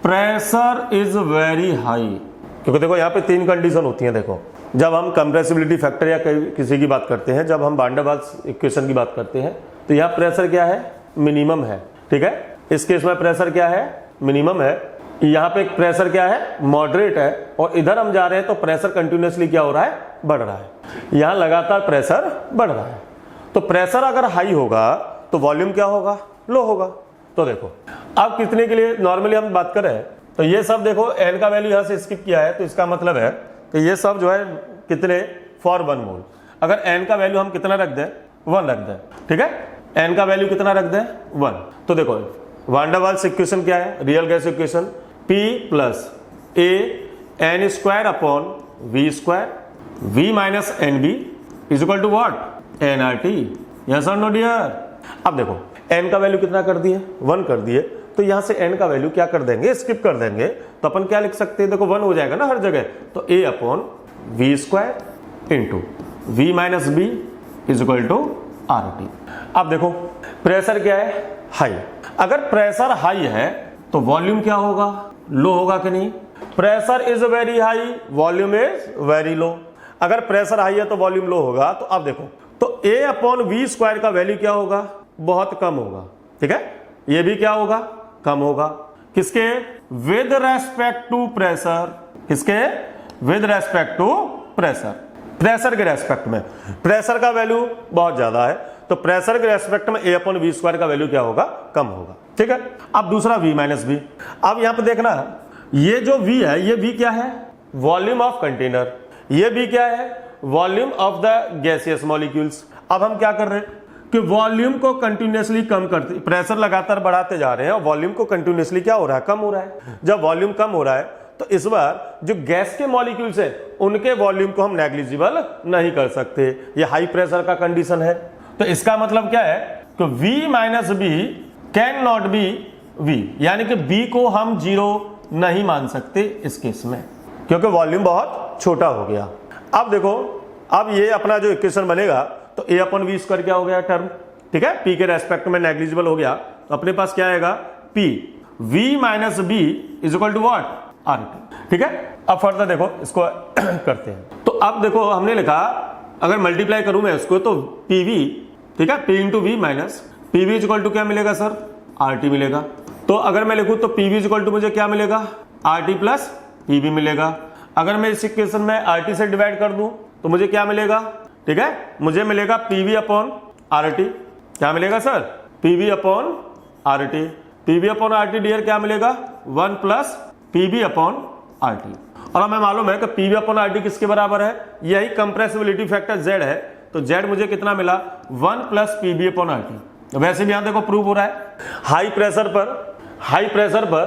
प्रेशर इज वेरी हाई, क्योंकि देखो यहाँ पे 3 कंडीशन होती हैं। देखो जब हम कंप्रेसिबिलिटी फैक्टर या किसी की बात करते हैं, जब हम वान डेर वाल्स इक्वेशन की बात करते हैं, तो यहाँ प्रेशर क्या है, मिनिमम है, ठीक है। इस केस में प्रेशर क्या है, मिनिमम है, यहाँ पे प्रेशर क्या है, मॉडरेट है, और इधर हम जा रहे हैं तो प्रेशर कंटिन्यूसली क्या हो रहा है, बढ़ रहा है। यहाँ लगातार प्रेशर बढ़ रहा है, तो प्रेशर अगर हाई होगा तो वॉल्यूम क्या होगा, लो होगा। तो देखो अब कितने के लिए नॉर्मली हम बात करें तो ये सब देखो n का वैल्यू यहां से स्किप किया है, तो इसका मतलब है कि ये सब जो है कितने फॉर 1 मोल। अगर n का वैल्यू हम कितना रख दें 1 रख दें, ठीक है, n का वैल्यू कितना रख दें 1। तो देखो वान डर वाल्स इक्वेशन क्या है, real gas equation P plus a n square upon v square v minus n b is equal to what nRT। Yes और नो डियर। अब देखो n का वैल्यू कितना कर दिए 1 कर दिए, तो यहां से n का वैल्यू क्या कर देंगे स्किप कर देंगे, तो अपन क्या लिख सकते हैं, देखो 1 हो जाएगा ना हर जगह, तो a upon v square into v minus b is equal to RT। अब देखो प्रेशर क्या है हाई, अगर प्रेशर हाई है तो वॉल्यूम क्या होगा लो होगा कि नहीं। Pressure is very high volume is very लो, अगर प्रेशर हाई है तो वॉल्यूम लो होगा। तो अब देखो तो a अपॉन वी स्क्वायर का वैल्यू क्या होगा बहुत कम होगा, ठीक है, ये भी क्या होगा कम होगा, किसके विद रेस्पेक्ट टू प्रेशर, किसके with respect to pressure, pressure के रेस्पेक्ट में। प्रेशर का वैल्यू बहुत ज्यादा है तो प्रेशर के रेस्पेक्ट में a अपॉन वी स्क्वायर का वैल्यू क्या होगा कम होगा, ठीक है। अब दूसरा v माइनस बी, अब यहां पे देखना ये जो v है ये v क्या है वॉल्यूम ऑफ कंटेनर, ये v क्या है volume of the gaseous molecules. अब हम क्या कर रहे हैं कि वॉल्यूम को कंटिन्यूअसली कम करते, प्रेशर लगातार बढ़ाते जा रहे हैं और वॉल्यूम को कंटिन्यूअसली क्या हो रहा है कम हो रहा है। जब वॉल्यूम कम हो रहा है तो इस बार जो गैस के मॉलिक्यूल्स है उनके वॉल्यूम को हम नेग्लिजिबल नहीं कर सकते, ये हाई प्रेशर का कंडीशन है। तो इसका मतलब क्या है कि v minus b can not be v, यानी कि b को हम जीरो नहीं मान सकते इस केस में क्योंकि वॉल्यूम बहुत छोटा हो गया। अब देखो अब ये अपना जो इक्वेशन बनेगा तो a अपॉन वी स्क्वायर क्या हो गया टर्म, ठीक है, p के रेस्पेक्ट में नेग्लिजिबल हो गया, तो अपने पास क्या आएगा p v minus b is equal to what RT, ठीक है। अब फर्दर देखो इसको करते हैं, तो अब देखो हमने लिखा अगर मल्टीप्लाई करूं मैं इसको तो PV, ठीक है, P into v minus PV is equal to क्या मिलेगा सर RT मिलेगा। तो अगर मैं लिखूं तो PV इज इक्वल टू मुझे क्या मिलेगा RT प्लस PV मिलेगा। अगर मैं इस इक्वेशन में RT से डिवाइड कर दूं तो मुझे क्या मिलेगा, ठीक है, मुझे मिलेगा PV अपॉन RT, क्या मिलेगा sir PV upon RT, PV upon RT dear क्या मिलेगा 1 प्लस PV अपॉन RT। और हमें मालूम है कि PV अपॉन RT किसके बराबर है, यही कंप्रेसिबिलिटी फैक्टर Z है, तो Z मुझे कितना मिला 1 प्लस PV अपॉन RT। वैसे भी यहां देखो प्रूव हो रहा है हाई प्रेशर पर,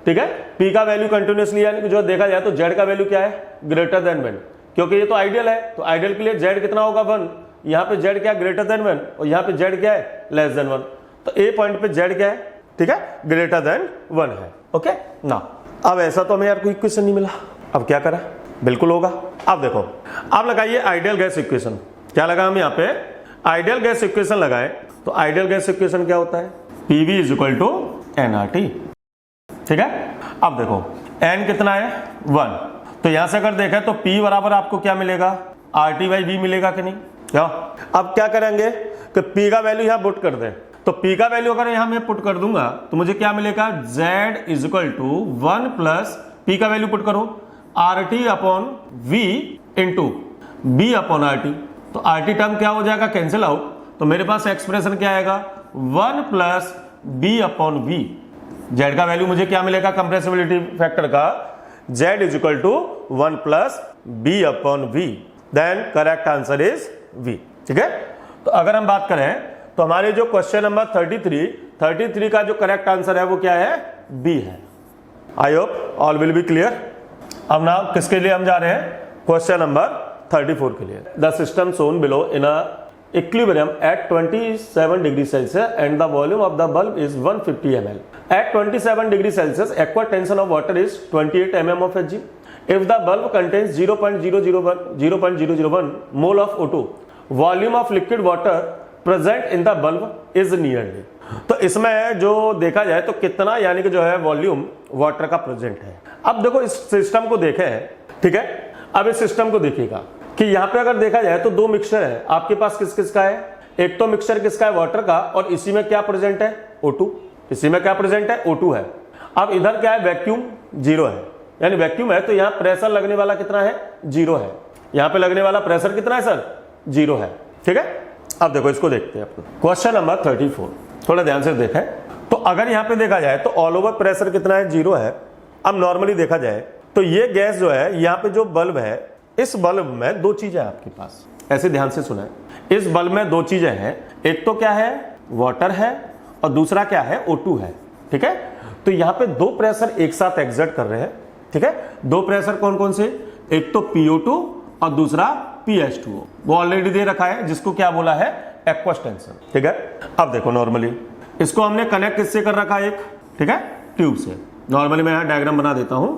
ठीक है, P का वैल्यू कंटिन्यूअसली यानी कि जो देखा जाए तो Z का वैल्यू क्या है ग्रेटर देन 1, क्योंकि ये तो आइडियल है, तो आइडियल के लिए Z कितना होगा 1, यहाँ पे Z क्या है ग्रेटर देन 1 और यहाँ पे Z क्या है लेस देन 1, तो A पॉइंट पे Z क्या है, ठीक है, ग्रेटर देन 1 है। ओके ना, अब ऐसा तो हमें यार कोई इक्वेशन नहीं मिला, अब क्या करा, बिल्कुल होगा। अब देखो अब लगाइए आइडियल गैस इक्वेशन, क्या लगा हम यहाँ पे आइडियल गैस इक्वेशन लगाए, तो आइडियल गैस इक्वेशन क्या होता है PV is equal to nRT, ठीक है। अब देखो n कितना है 1, तो यहां से अगर देखें तो P बराबर आपको क्या मिलेगा RT बाई V मिलेगा कि नहीं, क्या। अब क्या करेंगे कि P का वैल्यू यहां पुट कर दें, तो P का वैल्यू अगर यहां मैं पुट कर दूंगा तो मुझे क्या मिलेगा Z is equal to 1 plus P का वैल्यू पुट करो RT upon V into B upon RT, तो RT टर्म क्या हो जाएगा कैंसिल आउट, तो मेरे पास एक्सप्रेशन क्या आएगा 1 plus B upon V। Z का वैल्यू मुझे क्या मिलेगा कंप्रेसिबिलिटी फैक्टर का Z is equal to 1 plus B upon V, then correct answer is V, ठीक है। तो अगर हम बात करें तो हमारे जो क्वेश्चन नंबर 33 का जो करेक्ट आंसर है वो क्या है B है। I hope all will be clear. अब ना किसके लिए हम जा रहे हैं क्वेश्चन नंबर 34 के लिए। The system shown below in a equilibrium at 27 degrees Celsius and the volume of the bulb is 150 ml. At 27 degrees Celsius, aqueous tension of water is 28 mm of Hg. If the bulb contains 0.001 mole of O2, volume of liquid water present in the bulb is nearly. तो इसमें जो देखा जाए तो कितना यानी कि जो है वॉल्यूम वाटर का प्रेजेंट है। अब देखो इस सिस्टम को देखें, ठीक है, अब इस सिस्टम को देखिएगा कि यहाँ पे अगर देखा जाए तो दो मिक्सचर है आपके पास, किस किस का है, एक तो मिक्सचर किसका है वाटर का, और इसी में क्या प्रेजेंट है O2, इसी में क्या प्रेजेंट है O2 है। अब इधर क्या है वैक्यूम 0 है, यानी वैक्यूम है तो यहाँ प्रेशर लगने वाला कितना है 0 है, यहाँ पे लगने वाला प्रेशर कितना है सर 0 है, ठीक है। अब देखो इसको देखते हैं क्वेश्चन नंबर 34, थोड़ा ध्यान से देखें। तो अगर यहाँ पे देखा जाए तो ऑल ओवर प्रेशर कितना है, 0 है। अब नॉर्मली देखा जाए तो ये गैस जो है, यहाँ पे जो बल्ब है, इस बल्ब में दो चीजें हैं आपके पास, ऐसे ध्यान से सुना है। इस बल्ब में दो चीजें हैं, एक तो क्या है, वाटर है, और दूसरा क्या है, O2 है। ठीक है, तो यहाँ पे दो प्रेशर एक साथ एग्जर्ट कर रहे हैं। ठीक है, दो प्रेशर कौन कौन से, एक तो PO2 और दूसरा PH2O, वो ऑलरेडी दे रखा है, जिसको क्या बोला है, एक्वस टेंशन। ठीक है, अब देखो नॉर्मली इसको हमने कनेक्ट किससे कर रखा है, एक, ठीक है, ट्यूब से। नॉर्मली मैं यहाँ डायग्राम बना देता हूं,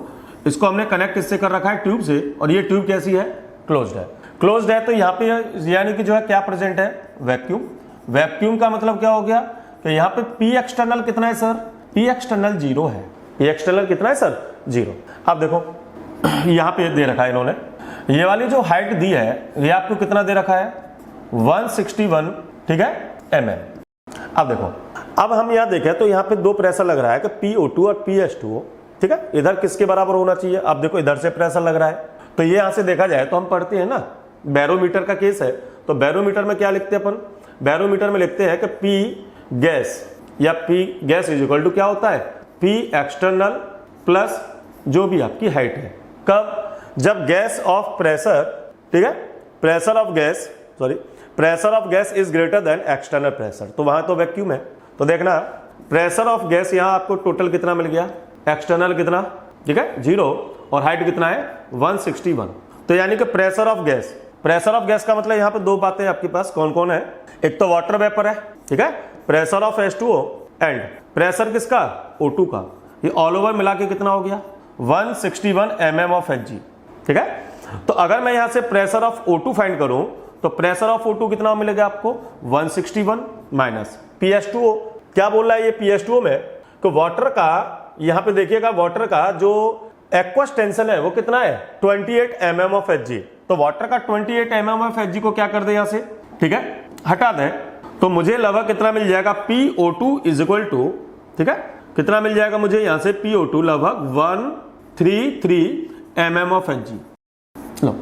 इसको हमने कनेक्ट किससे कर रखा है, ट्यूब से, और ये ट्यूब कैसी है, क्लोज्ड है। क्लोज्ड है तो यहाँ पे यानी कि जो है क्या प्रेजेंट है, वैक्यूम। वैक्यूम का मतलब क्या हो गया कि यहाँ पे P एक्सटर्नल कितना है सर, P एक्सटर्नल 0 है। P एक्सटर्नल कितना है सर, 0। अब देखो यहाँ पे दे रखा है इन्होंने, ये वाली जो हाइट दी है ये आपको कितना दे रखा है, 161, ठीक है, mm। अब देखो, अब हम यहाँ देखें तो यहाँ पे दो प्रेशर लग रहा है कि PO2 और PH2O। ठीक है, इधर किसके बराबर होना चाहिए, अब देखो इधर से प्रेशर लग रहा है, तो ये यहाँ से देखा जाए तो हम पढ़ते हैं ना, बैरोमीटर का केस है, तो बैरोमीटर में क्या लिखते हैं अपन, बैरोमीटर में लिखते हैं कि P गैस या P gas is equal to क्या होता है, P एक्सटर्नल प्लस जो भी आपकी हाइट है। कब, जब गैस ऑफ प्रेशर, ठीक है, pressure of gas, sorry, pressure of gas is greater than external pressure, तो वहां तो वैक्यूम है। तो देखना प्रेशर ऑफ गैस यहां आपको टोटल कितना मिल गया, एक्सटर्नल कितना, ठीक है, 0, और हाइट कितना है, 161। तो यानी कि pressure of gas, pressure of gas का मतलब यहां पे दो बातें आपके पास कौन कौन है, एक तो वाटर वेपर है, ठीक है, pressure of H2O, and pressure किसका, O2 का। ये ऑल ओवर मिला के कितना हो गया, 161 mm ऑफ Hg। ठीक है, तो अगर मैं यहां से प्रेशर ऑफ O2 फाइंड करूं तो प्रेशर ऑफ O2 कितना मिलेगा आपको, 161 माइनस PH2O। क्या बोल रहा है ये PH2O में, तो वाटर का, यहां पे देखिएगा वाटर का जो एक्वस टेंशन है वो कितना है, 28 mm ऑफ Hg। तो वाटर का 28 mm ऑफ Hg को क्या कर दे यहां से, ठीक है, हटा दें, तो मुझे लगभग कितना मिल जाएगा, PO2 इज इक्वल टू, ठीक है, कितना मिल जाएगा मुझे यहां से, PO2 लगभग 133 mm ऑफ Hg। लो,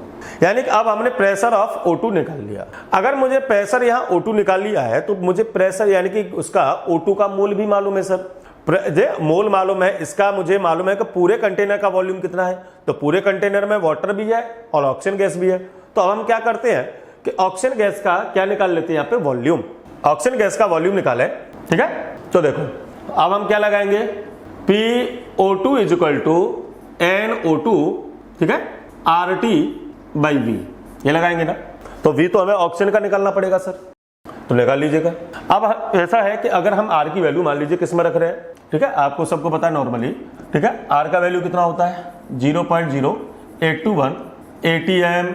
यानी कि अब हमने प्रेशर ऑफ O2 निकाल लिया। अगर मुझे प्रेशर यहाँ O2 निकाल लिया है तो मुझे प्रेशर यानी कि उसका O2 का मोल भी मालूम है सर, मोल मालूम है, इसका मुझे मालूम है कि पूरे कंटेनर का वॉल्यूम कितना है, तो पूरे कंटेनर में वाटर भी है और ऑक्सीजन गैस भी है। तो अब हम क्या करते हैं कि ऑक्सीजन गैस का क्या निकाल लेते हैं यहाँ पे, वॉल्यूम, ऑक्सीजन गैस का वॉल्यूम निकाले। ठीक है, तो देखो अब हम क्या लगाएंगे, PO2 is equal to NO2, ठीक है, RT बाई V, ये लगाएंगे ना, तो V तो हमें ऑक्सीजन का निकालना पड़ेगा सर, तो निकाल लीजिएगा। अब ऐसा है कि अगर हम R की वैल्यू मान लीजिए किस में रख रहे हैं, ठीक है, आपको सबको पता है नॉर्मली, ठीक है, R का वैल्यू कितना होता है, 0.0821 ATM,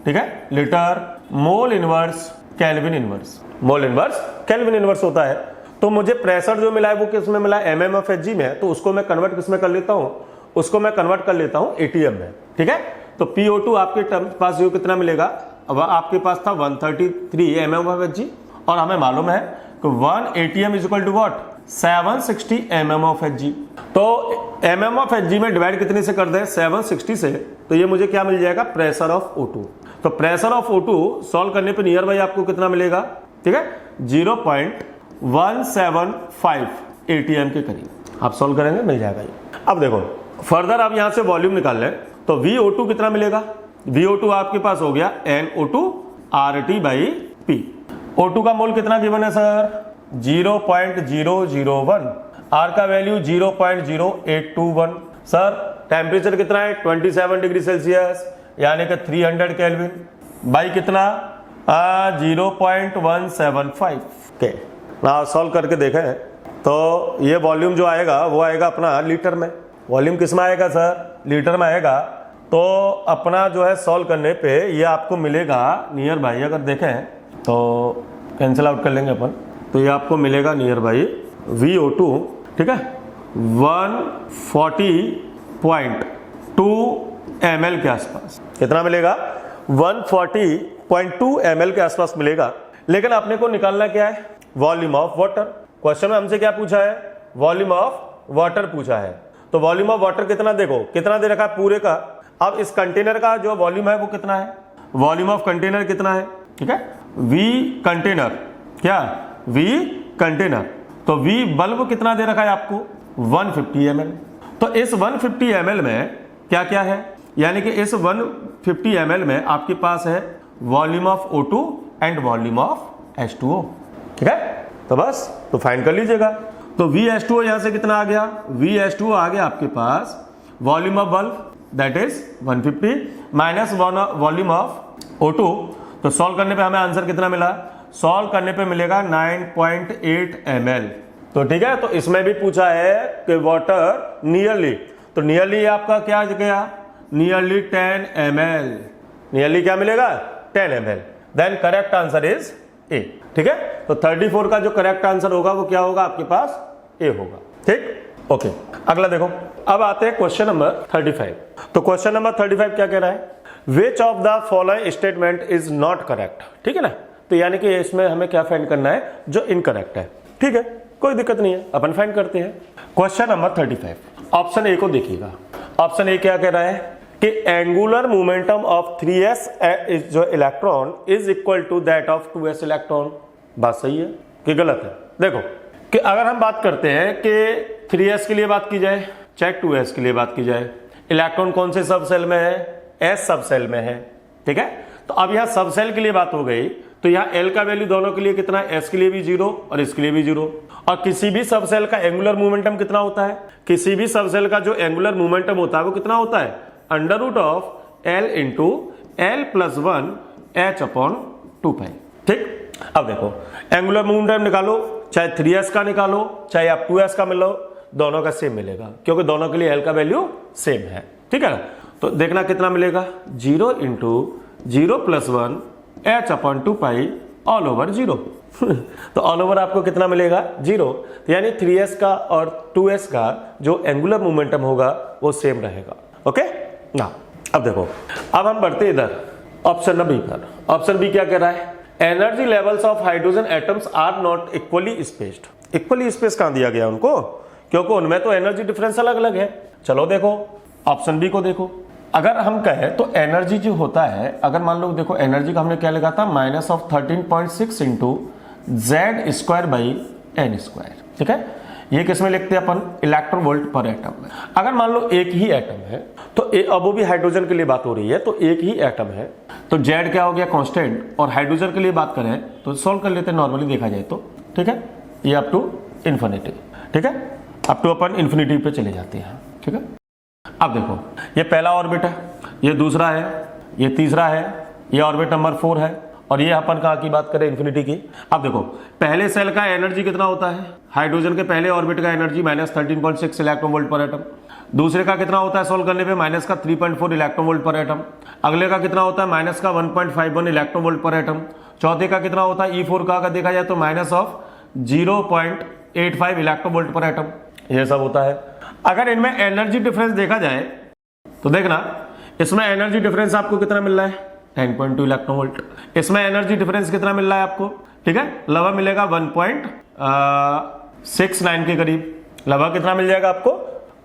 ठीक है, litre, mole inverse kelvin inverse, mole inverse kelvin inverse होता है। तो मुझे प्रेशर जो मिला है वो किस में मिला है, mm ऑफ Hg में, तो उसको मैं कन्वर्ट किस में कर लेता हूं, उसको मैं कन्वर्ट कर लेता हूं ATM में। ठीक है, तो PO2 आपके पास जो कितना मिलेगा, अब आपके पास था 133 mm ऑफ Hg, और हमें मालूम है कि 1 ATM is equal to what, 760 mm of Hg। तो mm ऑफ Hg में डिवाइड कितने से कर दें, 760 से, तो ये मुझे क्या मिल जाएगा, प्रेशर ऑफ O2। तो प्रेशर ऑफ O2 सॉल्व करने पे नियर बाई आपको कितना मिलेगा, ठीक है, 0.175 ATM के करीब आप सॉल्व करेंगे, मिल जाएगा ये। अब देखो फर्दर आप यहां से वॉल्यूम निकाल लें तो VO2 कितना मिलेगा, VO2 आपके पास हो गया NO2 RT by P। O2 का मोल कितना गिवन है सर, 0.001, R का वैल्यू 0.0821, सर टेम्परेचर कितना है 27 डिग्री सेल्सियस यानी कि 300 केल्विन, बाई कितना 0.175 के। ना सॉल्व करके देखें तो ये वॉल्यूम जो आएगा वो आएगा अपना लीटर में, वॉल्यूम किस में आएगा सर, लीटर में आएगा। तो अपना जो है सॉल्व करने पे ये आपको मिलेगा नियर बाई, अगर देखें तो कैंसिल आउट कर लेंगे अपन, तो ये आपको मिलेगा नियर बाई VO2, ठीक है, 140.2 ml के आसपास, कितना मिलेगा, 140.2 ml के आसपास मिलेगा। लेकिन अपने को निकालना क्या है, वॉल्यूम ऑफ वाटर। क्वेश्चन में हमसे क्या पूछा है, वॉल्यूम ऑफ वाटर पूछा है। तो वॉल्यूम ऑफ वाटर कितना, देखो कितना दे रखा है पूरे का। अब इस कंटेनर का जो वॉल्यूम है वो कितना है, वॉल्यूम ऑफ कंटेनर कितना है, ठीक है, V कंटेनर, क्या V कंटेनर, तो V बल्ब कितना दे रखा है आपको 150 ml। तो इस 150 ml में क्या क्या है, यानी कि इस 150 ml में आपके पास है volume of O2 and volume of H2O। ठीक है, तो बस तो फाइंड कर लीजिएगा। तो VH2O यहां से कितना आ गया, VH2O आ गया आपके पास volume of bulb that is 150 minus volume of O2। तो सॉल्व करने पे हमें आंसर कितना मिला, सॉल्व करने पे मिलेगा 9.8 ml। तो ठीक है, तो इसमें भी पूछा है कि वाटर नियरली, तो नियरली आपका क्या गया, नियरली 10 ml, नियरली क्या मिलेगा 10 ml। Then correct answer is A. ठीक है, तो 34 का जो करेक्ट आंसर होगा वो क्या होगा आपके पास, ए होगा। ठीक, ओके। अगला देखो, अब आते हैं क्वेश्चन नंबर 35। तो क्वेश्चन नंबर 35 क्या कह रहा है, विच of the following statement is not correct. ठीक है ना, तो यानी कि इसमें हमें क्या फाइंड करना है, जो इनकरेक्ट है। ठीक है, कोई दिक्कत नहीं है, अपन फाइंड करते हैं। क्वेश्चन नंबर 35, ऑप्शन ए को देखिएगा। ऑप्शन ए क्या कह रहा है कि एंगुलर मोमेंटम ऑफ 3s जो electron is equal to that of 2s electron. बात सही है कि गलत है। देखो कि अगर हम बात करते हैं कि 3s के लिए बात की जाए चाहे 2s के लिए बात की जाए, इलेक्ट्रॉन कौन से सब सेल में है, s सब सेल में है। ठीक है, तो अब यहां सब सेल के लिए बात हो गई, तो यहाँ L का वैल्यू दोनों के लिए कितना है, S के लिए भी 0 और इसके लिए भी 0। और किसी भी सब सेल का एंगुलर मोमेंटम कितना होता है, किसी भी सब सेल का जो एंगुलर मोमेंटम होता है वो कितना होता है, under root of L into L plus 1 H upon 2π। ठीक, अब देखो एंगुलर मोमेंटम निकालो, चाहे 3s का निकालो चाहे आप 2s का मिलो, दोनों का सेम मिलेगा क्योंकि दोनों के लिए L का वैल्यू सेम है। ठीक है ना, तो देखना कितना मिलेगा, 0 into 0 plus 1 H upon 2π all over 0। तो ऑल ओवर आपको कितना मिलेगा, 0। यानी 3s का और 2s का जो एंगुलर मोमेंटम होगा वो सेम रहेगा। ओके ना, अब देखो, अब हम बढ़ते इधर ऑप्शन बी पर। ऑप्शन बी क्या कह रहा है, energy levels of hydrogen atoms are not equally spaced. Equally space कहां दिया गया उनको, क्योंकि उनमें तो एनर्जी डिफरेंस अलग अलग है। चलो देखो ऑप्शन बी को देखो, अगर हम कहें तो एनर्जी जो होता है, अगर मान लो देखो एनर्जी का हमने क्या लिखा था, minus of 13.6 into Z square by n square. ठीक है, ये किसमें लिखते हैं अपन, इलेक्ट्रॉन वोल्ट पर एटम में। अगर मान लो एक ही एटम है, तो अब वो भी हाइड्रोजन के लिए बात हो रही है, तो एक ही एटम है तो जेड क्या हो गया कांस्टेंट, और हाइड्रोजन के लिए बात करें तो सॉल्व कर लेते हैं नॉर्मली देखा जाए तो। ठीक है, ये अप टू इन्फिनिटी। ठीक है, अप टू अपन इन्फिनिटी पे चले जाते हैं। ठीक है, अब देखो ये पहला ऑर्बिट है, ये दूसरा है, ये तीसरा है, ये ऑर्बिट नंबर 4 है, और ये अपन कहाँ की बात करें, इन्फिनिटी की। अब देखो पहले सेल का एनर्जी कितना होता है, हाइड्रोजन के पहले ऑर्बिट का एनर्जी माइनस 13.6 इलेक्ट्रॉन वोल्ट पर एटम। दूसरे का कितना होता है सॉल्व करने पे, माइनस का 3.4 इलेक्ट्रॉन वोल्ट पर एटम। अगले का कितना होता है, माइनस का 1.51 इलेक्ट्रॉन वोल्ट पर एटम। चौथे का कितना होता है, E4 का देखा जाए तो माइनस ऑफ 0.85 इलेक्ट्रॉन वोल्ट पर एटम। ये सब होता है। अगर इनमें एनर्जी डिफरेंस देखा जाए तो देखना इसमें एनर्जी डिफरेंस आपको कितना मिल रहा है, 10.2 इलेक्ट्रॉन वोल्ट। इसमें एनर्जी डिफरेंस कितना मिल रहा है आपको, ठीक है, लगभग मिलेगा 1.69 के करीब, लगभग कितना मिल जाएगा आपको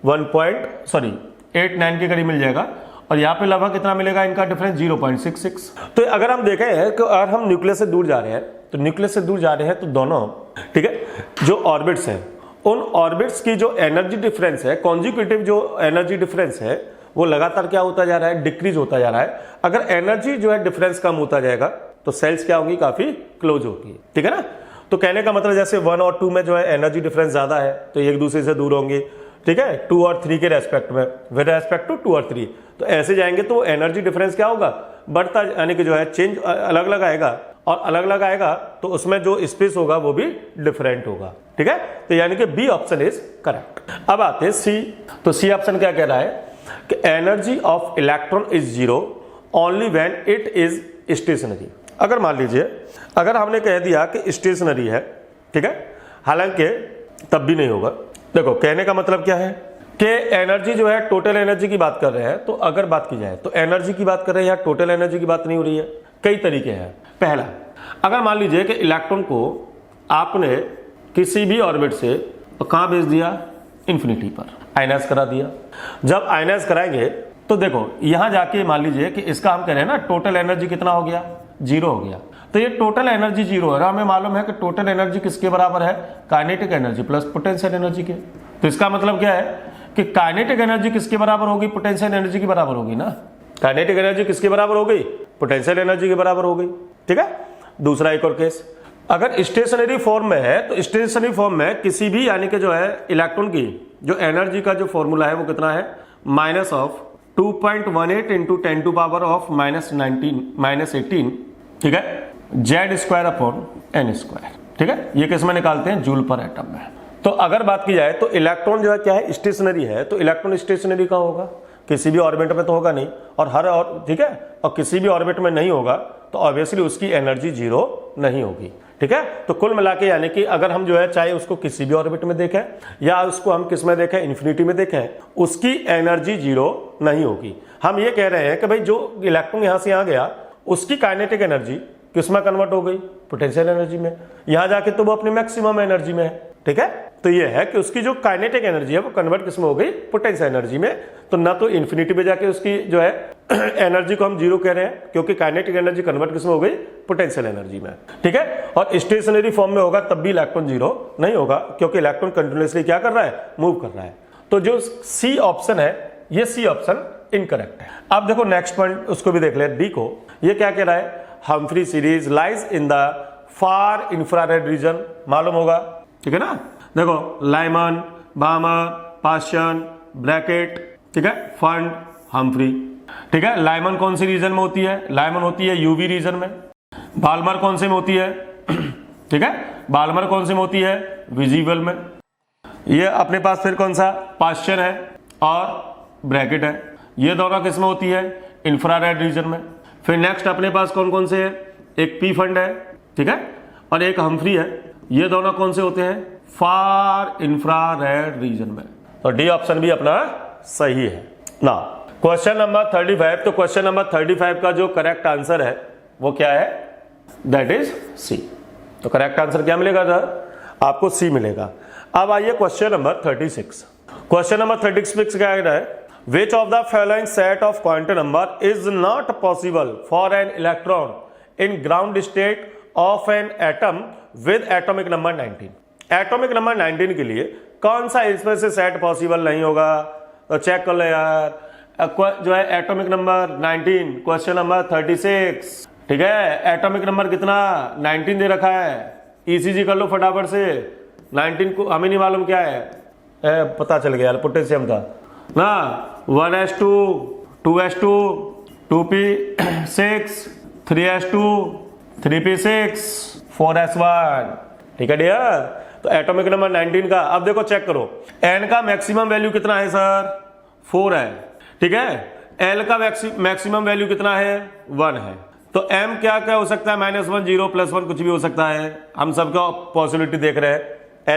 1.89 के करीब मिल जाएगा। और यहाँ पे लगभग कितना मिलेगा इनका डिफरेंस 0.66। तो अगर हम देखें कि अगर हम न्यूक्लियस से दूर जा रहे हैं, तो न्यूक्लियस से दूर जा रहे हैं तो दोनों, ठीक है, जो ऑर्बिट्स हैं उन ऑर्बिट्स की जो एनर्जी डिफरेंस है, कॉन्जिक्यूटिव जो एनर्जी डिफरेंस है वो लगातार क्या होता जा रहा है, डिक्रीज होता जा रहा है। अगर एनर्जी जो है डिफरेंस कम होता जाएगा तो सेल्स क्या होंगी, काफी क्लोज होगी। ठीक है ना, तो कहने का मतलब जैसे 1 और 2 में जो है एनर्जी डिफरेंस ज्यादा है तो एक दूसरे से दूर होंगे। ठीक है, 2 और 3 के रेस्पेक्ट में, विद रेस्पेक्ट टू 2 और 3, तो ऐसे जाएंगे तो एनर्जी डिफरेंस क्या होगा, बढ़ता, यानी कि जो है चेंज अलग अलग आएगा, और अलग अलग आएगा तो उसमें जो स्पेस होगा वो भी डिफरेंट होगा। ठीक है, तो यानी कि बी ऑप्शन इज करेक्ट। अब आते हैं सी। तो सी ऑप्शन क्या कह रहा है कि energy of electron is 0 only when it is stationary. अगर मान लीजिए अगर हमने कह दिया कि स्टेशनरी है, ठीक है, हालांकि तब भी नहीं होगा। देखो कहने का मतलब क्या है कि एनर्जी जो है, टोटल एनर्जी की बात कर रहे हैं, तो अगर बात की जाए तो एनर्जी की बात कर रहे हैं, यहाँ टोटल एनर्जी की बात नहीं हो रही है। कई तरीके हैं। पहला, अगर मान लीजिए कि इलेक्ट्रॉन को आपने किसी भी ऑर्बिट से कहां भेज दिया, इन्फिनिटी पर आयनाइज करा दिया। जब आयनाइज कराएंगे तो देखो यहां जाके मान लीजिए कि इसका हम कह रहे हैं ना टोटल एनर्जी कितना हो गया, 0 हो गया। तो ये टोटल एनर्जी जीरो है। हमें मालूम है कि टोटल एनर्जी किसके बराबर है, kinetic energy plus potential energy के। तो इसका मतलब क्या है कि काइनेटिक एनर्जी किसके बराबर होगी, पोटेंशियल एनर्जी के बराबर होगी ना। काइनेटिक एनर्जी किसके बराबर हो गई, पोटेंशियल एनर्जी के बराबर हो गई। ठीक है, दूसरा एक और केस, अगर स्टेशनरी फॉर्म में है तो स्टेशनरी फॉर्म में किसी भी यानी कि जो है इलेक्ट्रॉन की जो एनर्जी का जो फॉर्मूला है वो कितना है, minus of 2.18 into 10 to power of -18, ठीक है, Z square upon n square. ठीक है, ये किस में निकालते हैं, जूल पर एटम में। तो अगर बात की जाए तो इलेक्ट्रॉन जो है क्या है, स्टेशनरी है, तो इलेक्ट्रॉन स्टेशनरी का होगा, किसी भी ऑर्बिट में तो होगा नहीं, और हर और ठीक है, और किसी भी ऑर्बिट में नहीं होगा तो ऑब्वियसली उसकी एनर्जी जीरो नहीं होगी। ठीक है, तो कुल मिला के यानी कि अगर हम जो है चाहे उसको किसी भी ऑर्बिट में देखें या उसको हम किस में देखें, इन्फिनिटी में देखें, उसकी एनर्जी जीरो नहीं होगी। हम ये कह रहे हैं कि भाई जो इलेक्ट्रॉन यहां से यहां गया उसकी काइनेटिक एनर्जी किस में कन्वर्ट हो गई, पोटेंशियल एनर्जी में, यहां जाके तो वो अपनी मैक्सिमम एनर्जी में है। ठीक है, तो ये है कि उसकी जो काइनेटिक एनर्जी है वो कन्वर्ट किस में हो गई, पोटेंशियल एनर्जी में। तो ना तो इन्फिनिटी पे जाके उसकी जो है एनर्जी को हम जीरो कह रहे हैं क्योंकि काइनेटिक एनर्जी कन्वर्ट किस में हो गई, पोटेंशियल एनर्जी में। ठीक है, और स्टेशनरी फॉर्म में होगा तब भी इलेक्ट्रॉन जीरो नहीं होगा क्योंकि इलेक्ट्रॉन कंटिन्यूअसली क्या कर रहा है, मूव कर रहा है। तो जो सी ऑप्शन है, ये सी ऑप्शन इनकरेक्ट है। अब देखो नेक्स्ट पॉइंट उसको भी देख ले, डी को, ये क्या कह रहा है, Humphry series lies in the far infrared reason, मालूम होगा। ठीक है ना, देखो लाइमन, बामर, पाशन, ब्रैकेट, ठीक है, फंड, हम्फ्री। ठीक है, लाइमन कौन सी रीजन में होती है, लाइमन होती है यूवी रीजन में। बाल्मर कौन से में होती है, ठीक है, बाल्मर कौन से में होती है, विजिबल में। ये अपने पास फिर कौन सा, पाशन है और ब्रैकेट है, ये दोनों किस में होती है, इंफ्रारेड रीजन में। फिर नेक्स्ट अपने पास कौन कौन से है, एक पी फंड है, ठीक है, और एक हम्फ्री है, ये दोनों कौन से होते हैं, फार इंफ्रारेड रीजन में। तो डी ऑप्शन भी अपना सही है ना। क्वेश्चन नंबर 35, तो क्वेश्चन नंबर 35 का जो करेक्ट आंसर है वो क्या है, दैट इज सी। तो करेक्ट आंसर क्या मिलेगा सर, आपको सी मिलेगा। अब आइए क्वेश्चन नंबर 36। क्वेश्चन नंबर 36 क्या है, which of the following set of quantum number is not possible for an electron in ground state of an atom with atomic number 19। Atomic number 19 के लिए कौन सा इसमें से सेट पॉसिबल नहीं होगा, तो चेक कर लो यार। जो है एटॉमिक नंबर 19, क्वेश्चन नंबर 36, ठीक है, एटॉमिक नंबर कितना 19 दे रखा है, ईसीजी कर लो फटाफट से। 19 को हमें नहीं मालूम क्या है, पता चल गया पोटेशियम था ना, 1s2, 2s2, 2p6, 3s2, 3p6, 4s1। ठीक है डियर, तो एटॉमिक नंबर 19 का अब देखो चेक करो, n का मैक्सिमम वैल्यू कितना है सर, 4 है। ठीक है, l का मैक्सिमम वैल्यू कितना है, 1 है। तो m क्या क्या हो सकता है, -1, 0, +1 कुछ भी हो सकता है। हम सबका पॉसिबिलिटी देख रहे हैं,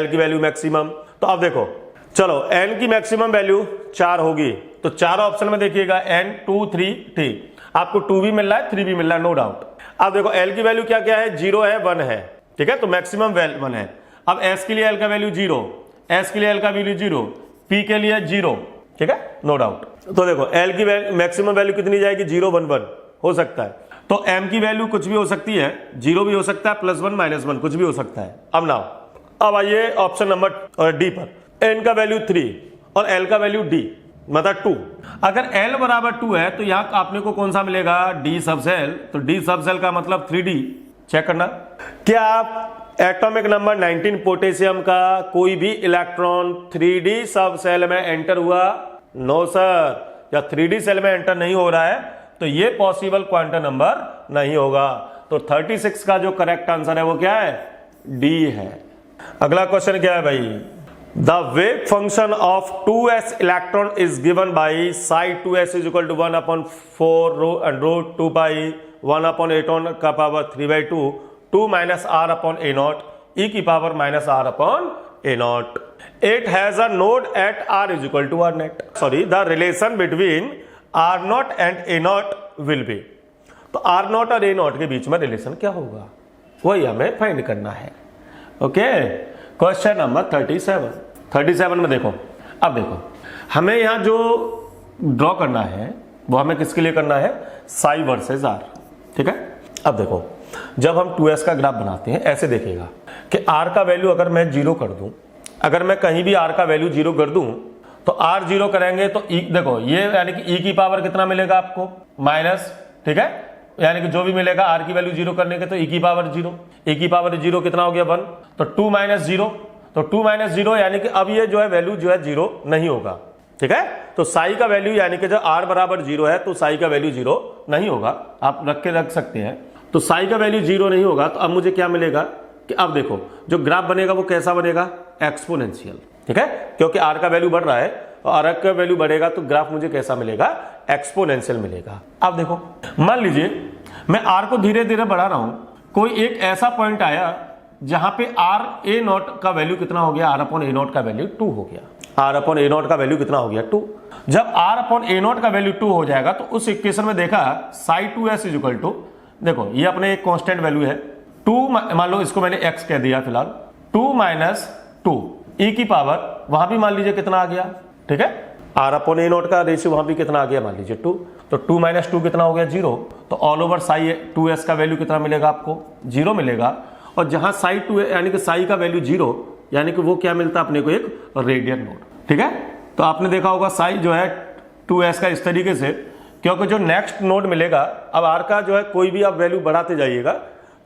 l की वैल्यू मैक्सिमम। तो अब देखो चलो n की मैक्सिमम वैल्यू 4 होगी, तो चारों ऑप्शन में देखिएगा n, 2, 3, ठीक, आपको 2 भी मिल रहा है, 3 भी मिल रहा है, नो डाउट। अब देखो l की वैल्यू क्या क्या है, 0 है, 1 है, ठीक है, तो मैक्सिमम वैल्यू 1 है। अब s के लिए l का वैल्यू 0, s के लिए l का वैल्यू 0, p के लिए 0, ठीक है, नो डाउट। तो देखो l की मैक्सिमम वैल्यू कितनी जाएगी, 0, 1, 1 हो सकता है। तो m की वैल्यू कुछ भी हो सकती है, 0 भी हो सकता है, +1, -1 कुछ भी हो सकता है। अब नाउ अब आइए ऑप्शन नंबर डी पर, n का वैल्यू 3 और l का वैल्यू d मतलब 2। अगर l बराबर 2 है तो यहां आपने को कौन सा मिलेगा, d सब सेल। तो d सब सेल का मतलब 3d। चेक करना, क्या आप एटॉमिक नंबर 19 पोटेशियम का कोई भी इलेक्ट्रॉन 3d सब सेल में एंटर हुआ, नो सर, या 3d सेल में एंटर नहीं हो रहा है तो ये पॉसिबल क्वांटम नंबर नहीं होगा। तो 36 का जो करेक्ट आंसर है वो क्या है, d है। अगला क्वेश्चन क्या है भाई, The wave function of 2s electron is given by psi 2s is equal to 1/4 root 2 pi 1/8 का power 3/2 2 minus r upon a naught e की power minus r upon a naught। It has a node at r is equal to r net। Sorry, the relation between r naught and a naught will be। तो r naught और a naught के बीच में relation क्या होगा, वही हमें find करना है। ओके, क्वेश्चन नंबर 37 में देखो, अब देखो हमें यहां जो ड्रॉ करना है वो हमें किसके लिए करना है, साई वर्सेस आर। ठीक है, अब देखो जब हम 2s का ग्राफ बनाते हैं ऐसे देखेगा कि r का वैल्यू अगर मैं 0 कर दूं, अगर मैं कहीं भी r का वैल्यू 0 कर दूं तो r 0 करेंगे तो देखो ये यानी कि e की पावर कितना मिलेगा आपको माइनस, ठीक है, यानी कि जो भी मिलेगा r की वैल्यू 0 करने के तो e की पावर 0, e की पावर 0 कितना हो गया 1, तो 2 माइनस 0, तो 2 माइनस 0 यानी कि अब ये जो है वैल्यू जो है 0 नहीं होगा, ठीक है। तो साई का वैल्यू यानी कि जब r बराबर 0 है तो साई का वैल्यू 0 नहीं होगा, आप रख सकते हैं। तो साई का वैल्यू 0 नहीं होगा तो अब मुझे क्या मिलेगा कि अब देखो जो ग्राफ बनेगा वो कैसा बनेगा, एक्सपोनेंशियल, ठीक है, क्योंकि r का वैल्यू बढ़ रहा है और r का वैल्यू बढ़ेगा तो ग्राफ मुझे कैसा मिलेगा, एक्सपोनेंशियल मिलेगा। अब देखो मान लीजिए मैं r को धीरे धीरे बढ़ा रहा हूं, कोई एक ऐसा पॉइंट आया जहां पे r a नॉट का वैल्यू कितना हो गया, r अपॉन a नॉट का वैल्यू 2 हो गया, r अपॉन a नॉट का वैल्यू कितना हो गया 2। जब r अपॉन a नॉट का वैल्यू 2 हो जाएगा तो उस इक्वेशन में देखा Sai 2s is equal to, देखो ये अपने एक कांस्टेंट वैल्यू है 2, मान लो इसको मैंने x कह दिया फिलहाल, 2 माइनस 2 e की पावर वहां भी मान लीजिए कितना आ गया, ठीक है, r अपॉन a नॉट का रेशियो वहां भी कितना आ गया मान लीजिए 2, तो 2 माइनस 2 कितना हो गया 0, तो ऑल ओवर साई 2s का वैल्यू कितना मिलेगा आपको 0 मिलेगा। और जहां साई 2 यानी कि साई का वैल्यू 0 यानी कि वो क्या मिलता है अपने को, एक रेडियन नोड, ठीक है। तो आपने देखा होगा साई जो है 2s का इस तरीके से, क्योंकि जो नेक्स्ट नोड मिलेगा अब r का जो है कोई भी आप वैल्यू बढ़ाते जाइएगा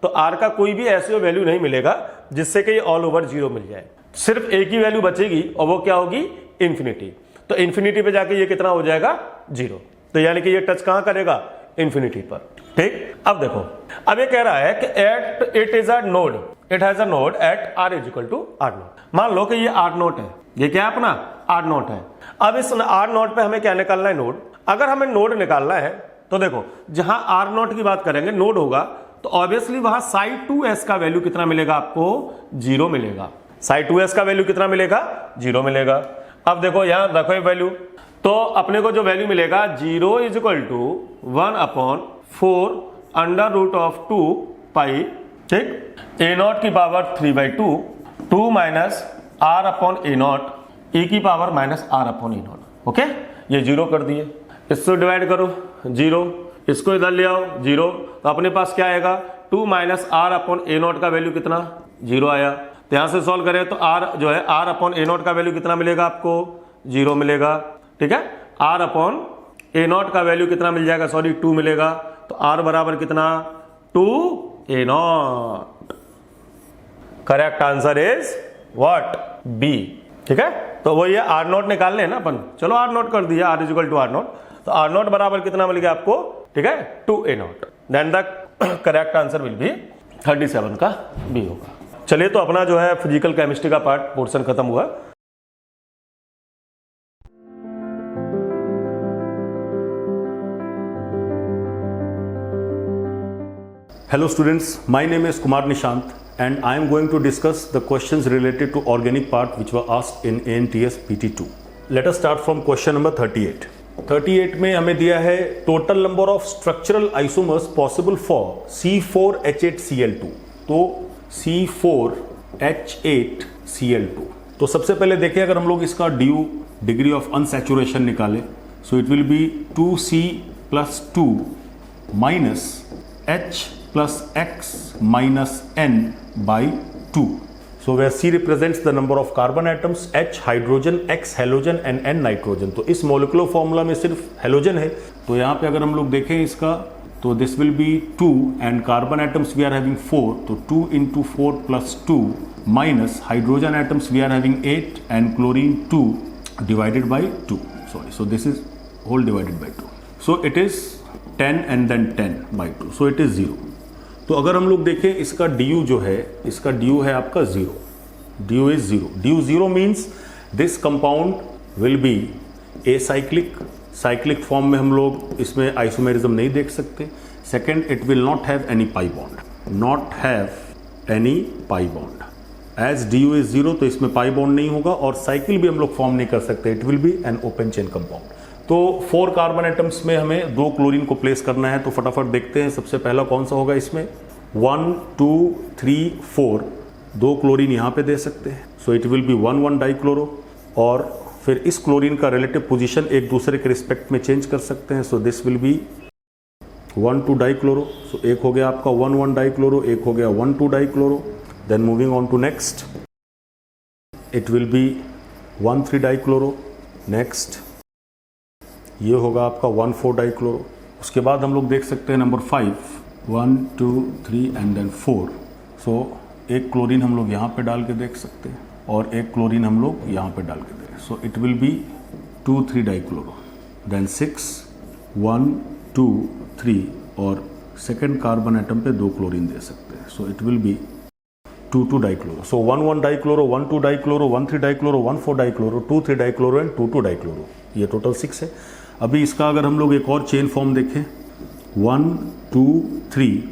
तो r का कोई भी ऐसी वैल्यू नहीं मिलेगा जिससे कि ये ऑल ओवर 0 मिल जाए, सिर्फ एक ही वैल्यू बचेगी और वो क्या होगी, इंफिनिटी। तो इंफिनिटी पे जाके ये कितना हो जाएगा 0, तो यानी कि ये टच कहां करेगा, इंफिनिटी पर, ठीक। अब देखो अब ये कह रहा है कि at it is a node, it has a node at r is equal to r nought. मान लो कि ये r नोट है, ये क्या है अपना r नोट है। अब इस r नोट पे हमें क्या निकालना है, नोड। अगर हमें नोड निकालना है तो देखो जहां r नोट की बात करेंगे नोड होगा तो ऑब्वियसली वहां साई 2s का वैल्यू कितना मिलेगा आपको, 0 मिलेगा। साई 2s का वैल्यू कितना मिलेगा, 0 मिलेगा। अब देखो यहां रखो ये वैल्यू, तो अपने को जो वैल्यू मिलेगा 0 is equal to 1 upon 4 under root of 2 pi, ठीक, a नॉट की power 3/2, 2 minus r upon a nought e की power minus r upon e nought, okay. ये 0 कर दिए, इसको डिवाइड करो 0, इसको इधर ले आओ 0, तो अपने पास क्या आएगा 2 minus r upon a not का वैल्यू कितना 0 आया। तो यहां से सॉल्व करें तो r जो है r अपॉन a नॉट का वैल्यू कितना मिलेगा आपको, 0 मिलेगा, ठीक है। r अपॉन a नॉट का वैल्यू कितना मिल जाएगा, सॉरी 2 मिलेगा, तो r बराबर कितना 2 a nought. Correct answer is what, B, ठीक है। तो वो ये r नॉट निकाल लेना अपन, चलो r नॉट कर दिया, r is equal to r nought, तो r नॉट बराबर कितना मिल गया आपको, ठीक है, 2 a nought. Then the correct answer will be 37 का बी होगा। चलिए तो अपना जो है फिजिकल केमिस्ट्री का पार्ट पोर्शन खत्म हुआ। Hello students, my name is Kumar Nishant and I am going to discuss the questions related to organic part which were asked in ANTS PT2. Let us start from question number 38. 38 में हमें दिया है total number of structural isomers possible for C4H8Cl2. तो C4H8Cl2. तो सबसे पहले देखिए अगर हम लोग इसका DU डिग्री ऑफ अनसैचुरेशन निकालें, so it will be 2C plus 2 minus H plus X minus N by 2. So where C represents the number of carbon atoms, H hydrogen, X halogen and N nitrogen. तो इस molecular formula में सिर्फ halogen है, तो यहाँ पे अगर हम लोग देखें इसका तो this will be 2 and carbon atoms we are having 4, तो 2 into 4 plus 2 minus hydrogen atoms we are having 8 and chlorine 2 divided by 2. Sorry, so this is whole divided by 2. So it is 10 and then 10 by 2. So it is 0. तो अगर हम लोग देखें इसका DU जो है, इसका DU है आपका 0, DU is 0. DU 0 means this compound will be acyclic. Cyclic form में हम लोग इसमें आइसोमेरिज्म नहीं देख सकते. Second, it will not have any pi bond, not have any pi bond. As DU is 0 तो इसमें पाई बॉन्ड नहीं होगा और साइकिल भी हम लोग फॉर्म नहीं कर सकते. It will B an open chain compound. तो 4 कार्बन एटम्स में हमें 2 क्लोरीन को प्लेस करना है, तो फटाफट देखते हैं. सबसे पहला कौन सा होगा इसमें, 1 2 3 4, 2 क्लोरीन यहाँ पे दे सकते हैं. सो इट विल बी 1 डाइक्लोरो. और फिर इस क्लोरीन का रिलेटिव पोजीशन एक दूसरे के रिस्पेक्ट में चेंज कर सकते हैं. So this will be 1,2 dichloro, so एक हो गया आपका 1,1 डाइक्लोरो, एक हो गया 1,2 dichloro. Then moving on to next, it will be 1,3 dichloro. Next ये होगा आपका 1,4 डाइक्लोरो. उसके बाद हम लोग देख सकते हैं नंबर 5, 1, 2, 3 एंड देन 4. सो एक क्लोरीन हम लोग यहाँ पे डाल के देख सकते हैं और एक क्लोरीन हम लोग यहाँ पे डाल के देखें. So it will be 2, 3 dichloro. Then 6, 1, 2, 3 और सेकेंड कार्बन एटम पे 2 क्लोरीन दे सकते हैं. सो it will be 2, 2 dichloro. So 1, 1 dichloro, 1, 2 dichloro, 1, 3 dichloro, 1, 4 dichloro, 2, 3 dichloro and 2, 2 dichloro. ये टोटल 6 है. अभी इसका अगर हम लोग एक और चेन फॉर्म देखें, 1, 2, 3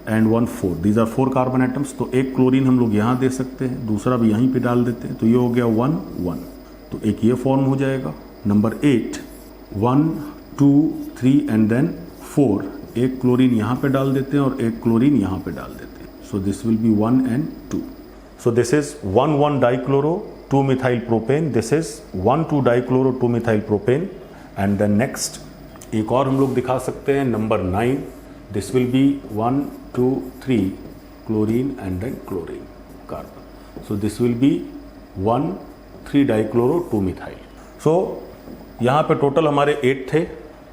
and 1, 4, these are 4 carbon atoms. तो एक क्लोरीन हम लोग यहाँ दे सकते हैं, दूसरा भी यहीं पे डाल देते हैं. तो ये हो गया 1, 1. तो एक ये फॉर्म हो जाएगा. नंबर 8, 1, 2, 3 एंड देन 4, एक क्लोरीन यहाँ पे डाल देते हैं और एक क्लोरीन यहाँ पे डाल देते हैं. So this will be 1 and 2. So this is 1, 1 dichloro 2 methyl propane. This is 1, 2 dichloro 2 methyl propane. And then next एक और हम लोग दिखा सकते हैं number 9. This will be 1, 2, 3 chlorine and then chlorine carbon. So this will be 1, 3 dichloro 2 methyl. So यहाँ पे total हमारे 8 थे,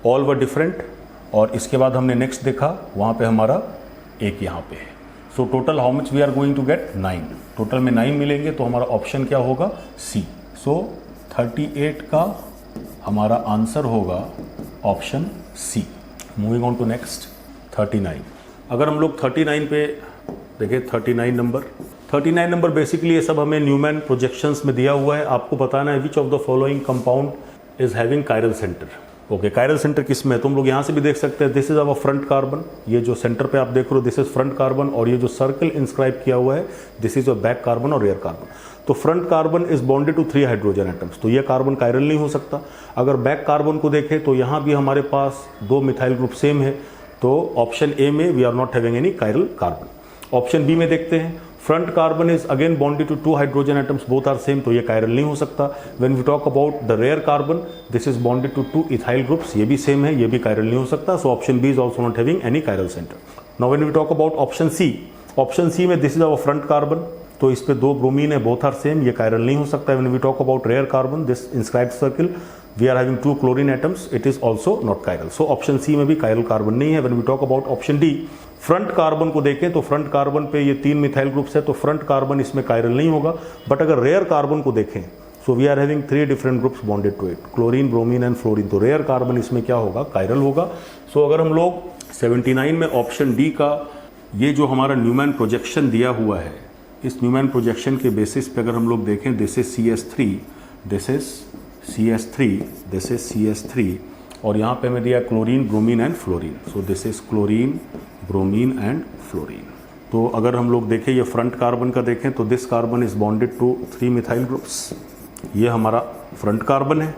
ऑल वर डिफरेंट. और इसके बाद हमने नेक्स्ट देखा, वहाँ पे हमारा एक यहाँ पे है. So total how much we are going to get 9. Total में 9 मिलेंगे. तो हमारा ऑप्शन क्या होगा? सी. सो 38 का हमारा आंसर होगा option C. Moving on to next 39. अगर हम लोग 39 पे देखें, 39 नंबर बेसिकली ये सब हमें न्यूमैन प्रोजेक्शंस में दिया हुआ है. आपको बताना है विच of the following compound is having chiral centre. Okay, chiral centre किस में है? तुम लोग यहाँ से भी देख सकते हैं. This is our front carbon. ये जो सेंटर पे आप देख रहे हो, दिस इज फ्रंट कार्बन. और ये जो सर्कल इंस्क्राइब किया हुआ है, this is your back carbon और रियर कार्बन. तो front carbon is bonded to 3 hydrogen atoms. तो ये कार्बन कायरल नहीं हो सकता. अगर बैक कार्बन को देखें तो यहाँ भी हमारे पास 2 मिथाइल ग्रुप सेम है. तो ऑप्शन ए में we are not having any chiral carbon. Option B में देखते हैं, front carbon is again bonded to 2 hydrogen atoms, both are same. तो ये कायरल नहीं हो सकता. When we talk about the rear carbon, this is bonded to 2 ethyl groups. ये भी सेम है, ये भी कायरल नहीं हो सकता. So option B is also not having any chiral centre. Now when we talk about option C में this is our front carbon. तो इस पे 2 ब्रोमीन है, बोथ आर सेम, ये कायरल नहीं हो सकता. When we talk about rear carbon, this inscribed circle, we are having 2 chlorine atoms, it is also not chiral. So option C में भी कायरल कार्बन नहीं है. When we talk about option D, front carbon को देखें तो front carbon पे ये 3 methyl groups है, तो फ्रंट कार्बन इसमें कायरल नहीं होगा. बट अगर रेयर कार्बन को देखें, so we are having 3 different groups bonded to it, chlorine, bromine and fluorine. तो रेयर कार्बन इसमें क्या होगा? कायरल होगा. सो अगर हम लोग 79 में ऑप्शन डी का ये जो हमारा न्यूमैन प्रोजेक्शन दिया हुआ है, इस न्यूमैन प्रोजेक्शन के बेसिस पे अगर हम लोग देखें, this is CS3, this is CS3, this is CS3 और यहाँ पे हमें दिया chlorine, bromine and fluorine. So this is chlorine, bromine and fluorine. तो अगर हम लोग देखें ये फ्रंट कार्बन का देखें तो this carbon is bonded to 3 methyl groups. ये हमारा फ्रंट कार्बन है.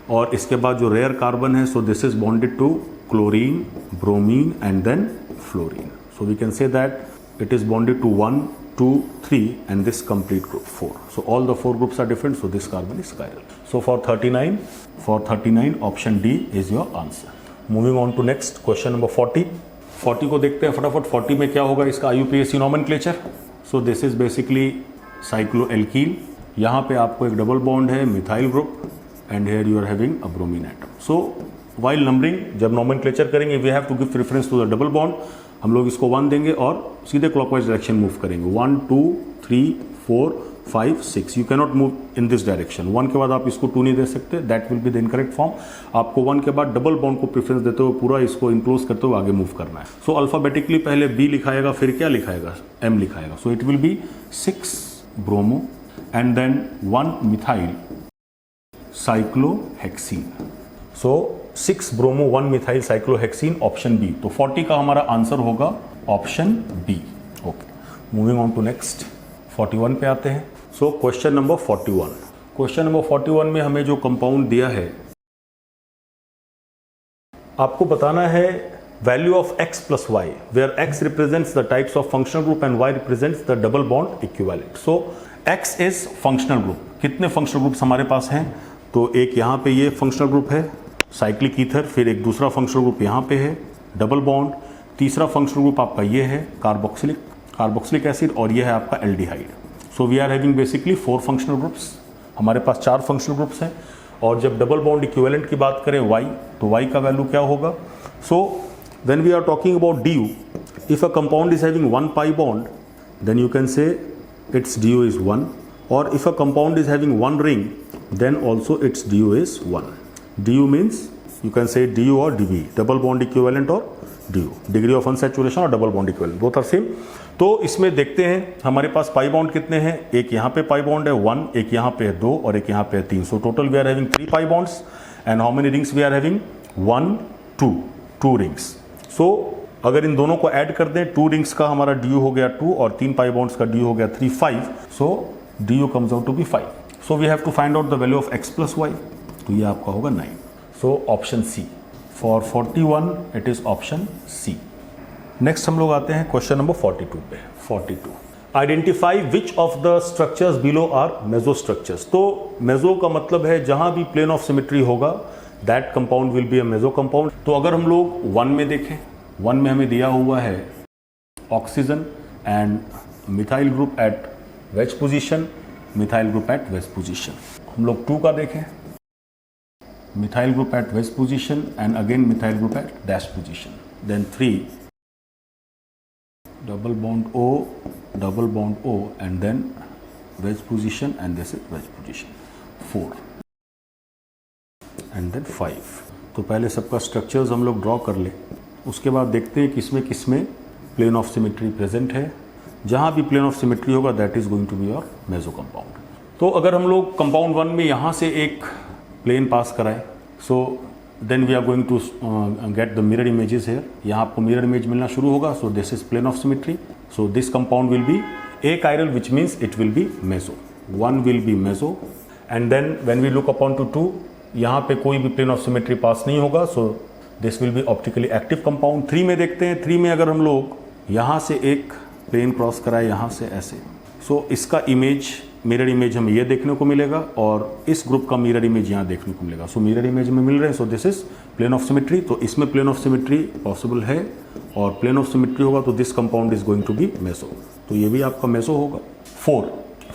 और इसके बाद जो रेयर कार्बन है, so this is bonded to chlorine, bromine and then fluorine. So we can say that it is bonded to 1, 2, 3 and this complete group 4. So all the 4 groups are different, so this carbon is chiral. So for 39 option D is your answer. Moving on to next question number 40. 40 को देखते हैं फटाफट. 40 में क्या होगा इसका IUPAC nomenclature. So this is basically cycloalkene. यहाँ पे आपको एक डबल बॉन्ड है, methyl group, and here you are having a bromine atom. So while numbering, जब nomenclature करेंगे, we have to give preference to the double bond. हम लोग इसको 1 देंगे और सीधे क्लॉकवाइज डायरेक्शन मूव करेंगे. 1, 2, 3, 4, 5, 6. You cannot move in this direction. 1 के बाद आप इसको 2 नहीं दे सकते, that will be the incorrect form. आपको 1 के बाद डबल बॉन्ड को प्रेफरेंस देते हुए पूरा इसको इनक्लोज करते हुए आगे मूव करना है. सो अल्फाबेटिकली पहले B लिखाएगा, फिर क्या लिखाएगा? M लिखाएगा. So it will be 6 bromo and then 1 methyl cyclohexene. So 6 bromo 1 methyl cyclohexene, option B. तो 40 का हमारा आंसर होगा option B. Okay, moving on to next 41 पे आते हैं. So question number 41. Question number 41 में हमें जो कंपाउंड दिया है, आपको बताना है value of x plus y, where x represents the types of functional group and y represents the double bond equivalent. So x is functional group. कितने functional groups हमारे पास हैं? तो एक यहाँ पे ये फंक्शनल ग्रुप है साइक्लिक ईथर, फिर एक दूसरा फंक्शनल ग्रुप यहाँ पे है, डबल बॉन्ड, तीसरा फंक्शनल ग्रुप आपका ये है कार्बोक्सिलिक एसिड, और ये है आपका aldehyde. So we are having basically 4 functional groups, हमारे पास 4 फंक्शनल ग्रुप्स हैं। और जब डबल बॉन्ड इक्विवेलेंट की बात करें y, तो y का वैल्यू क्या होगा? So when we are talking about du, if a compound is having 1 pi bond, then you can say its du is 1, or if a compound is having 1 ring, then also its du is 1. du means you can say du or dv, double bond equivalent or du, degree of unsaturation और double bond equivalent, both are same. तो इसमें देखते हैं हमारे पास pi bond कितने हैं, एक यहाँ पे पाई बॉन्ड है 1, एक यहाँ पे है 2 और एक यहाँ पे है 3. So total we are having 3 pi bonds and how many rings we are having 1 2 rings. So अगर इन दोनों को ऐड कर दें, 2 रिंग्स का हमारा ड्यू हो गया 2 और 3 पाई बॉन्ड्स का ड्यू हो गया 3 5. So DU comes out to be 5. So we have to find out the value of x plus y. तो ये आपका होगा 9. So option C for 41 it is option C. Next हम लोग आते हैं क्वेश्चन नंबर 42 पे. 42 identify which of the structures below are meso structures. तो मेसो का मतलब है जहां भी प्लेन ऑफ सिमेट्री होगा that compound will be a meso compound. तो अगर हम लोग 1 में देखें, 1 में हमें दिया हुआ है oxygen and methyl group at wedge position, methyl group at wedge position. हम लोग 2 का देखें, methyl group at wedge position and again methyl group at dash position. Then 3 double bond O and then wedge position and this is wedge position. 4 and then 5. तो पहले सबका structures हम लोग draw कर ले, उसके बाद देखते हैं किसमें प्लेन ऑफ सिमेट्री प्रेजेंट है. जहाँ भी प्लेन ऑफ सिमेट्री होगा that is going to be your meso compound. तो अगर हम लोग कंपाउंड 1 में यहाँ से एक प्लेन पास कराए, सो then we are going to get the mirror images here. यहाँ आपको mirror image मिलना शुरू होगा. So this is plane of symmetry. So this compound will be achiral, which means it will be meso. 1 will be meso, and then when we look upon to 2, यहाँ पे कोई भी plane of symmetry पास नहीं होगा. So this will be optically active compound. 3 में देखते हैं. 3 में अगर हम लोग यहाँ से एक plane क्रॉस कराए यहाँ से ऐसे, so इसका इमेज मिरर इमेज हमें ये देखने को मिलेगा और इस ग्रुप का मिरर इमेज यहाँ देखने को मिलेगा. सो मिरर इमेज में मिल रहे हैं. So this is plane of symmetry. तो इसमें प्लेन ऑफ सिमेट्री पॉसिबल है और प्लेन ऑफ सिमेट्री होगा तो this compound is going to be meso. तो ये भी आपका मेसो होगा.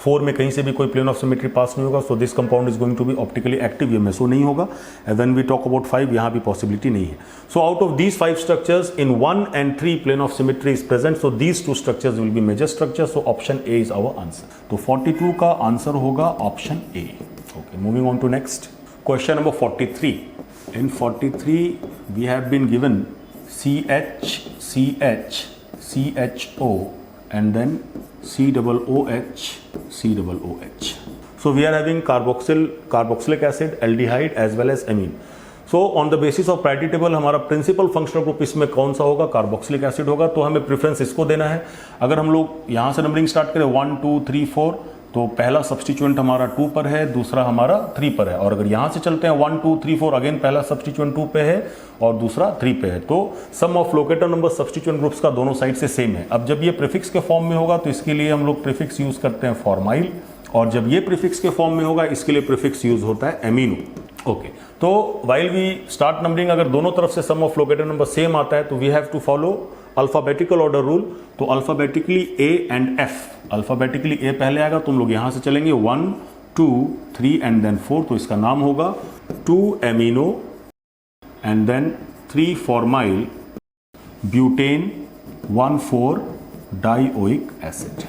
4 में कहीं से भी कोई प्लेन ऑफ सिमेट्री पास नहीं होगा. So this compound is going to be optically active. ये मेसो नहीं होगा. And when we talk about 5, यहाँ भी पॉसिबिलिटी नहीं है. So out of these 5 structures in 1 and 3 plane of symmetry is present. So these 2 structures will be major structure. So option A is our answer. तो 42 का answer होगा option A. Okay, moving on to next question number 43. In 43 we have been given CH CHO and then COOH. So we are having carboxylic acid, aldehyde as well as amine. So on the basis of priority table हमारा principal functional group इसमें कौन सा होगा? Carboxylic acid होगा. तो हमें preference इसको देना है. अगर हम लोग यहाँ से नंबरिंग स्टार्ट करें 1 2 3 4, तो पहला सब्स्टिट्यूएंट हमारा 2 पर है, दूसरा हमारा 3 पर है. और अगर यहाँ से चलते हैं 1 2 3 4, अगेन पहला सब्स्टिट्यूएंट 2 पे है और दूसरा 3 पे है. तो sum of locator number substituent groups का दोनों साइड से सेम है. अब जब ये प्रीफिक्स के फॉर्म में होगा तो इसके लिए हम लोग प्रीफिक्स यूज करते हैं फॉर्माइल, और जब ये प्रीफिक्स के फॉर्म में होगा इसके लिए प्रीफिक्स यूज होता है एमिनो. ओके, तो वाइल वी स्टार्ट नंबरिंग, अगर दोनों तरफ से sum of locator number same आता है तो we have to follow alphabetical order rule. तो alphabetically A and F. Alphabetically A पहले आएगा, तुम लोग यहां से चलेंगे 1 2 3 एंड देन 4. तो इसका नाम होगा 2 amino and then 3 formyl butane 1 4 dioic acid.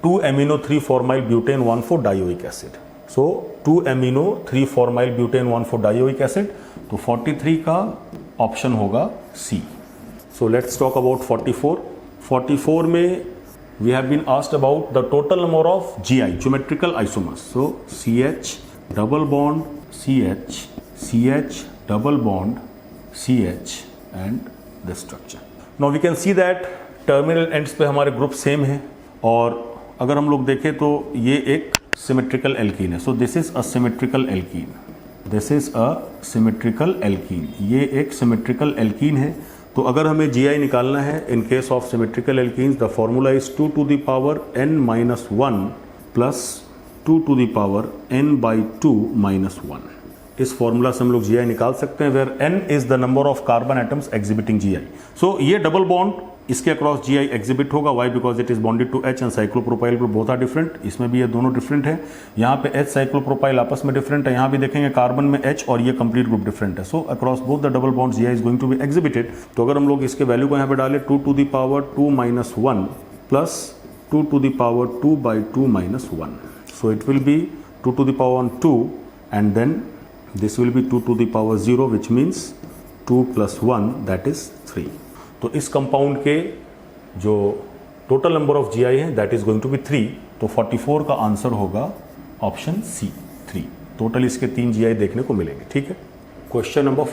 2 amino 3 formyl butane 1 4 dioic acid. So 2 amino 3 formyl butane 1 4 dioic acid. तो 43 का ऑप्शन होगा सी. So let's talk about 44. 44 में we have been asked about the total number of GI, geometrical isomers. So CH double bond CH, CH double bond CH and the structure. Now we can see that terminal ends पे हमारे group same है. और अगर हम लोग देखें तो ये एक सिमेट्रिकल एल्कीन है. So this is a symmetrical alkene. This is a symmetrical alkene. ये एक सिमेट्रिकल एल्कीन है. तो अगर हमें GI निकालना है in case of symmetrical alkenes, the formula is 2 to the power n-1 plus 2 to the power n/2 -1. इस formula से हम लोग GI निकाल सकते हैं, where N is the number of carbon atoms exhibiting GI। So ये डबल बॉन्ड इसके across GI exhibit होगा, why because it is bonded to H and cyclopropyl group both are different. इसमें भी ये दोनों डिफरेंट है, यहाँ पे H साइक्लोप्रोपाइल आपस में डिफरेंट है, यहाँ भी देखेंगे कार्बन में H और ये कंप्लीट ग्रुप डिफरेंट है। So across both the double bond GI is going to be exhibited. तो अगर हम लोग इसके वैल्यू को यहाँ पे डालें 2 to the power 2 minus 1 plus 2 to the power 2 by 2 minus 1, so it will be 2 to the power 2 and then this will be 2 to the power 0 which means 2 plus 1 that is 3। तो इस compound के जो total number of GI है that is going to be 3। तो 44 का answer होगा option C 3। Total इसके 3 GI देखने को मिलेंगे। ठीक है, क्वेश्चन नंबर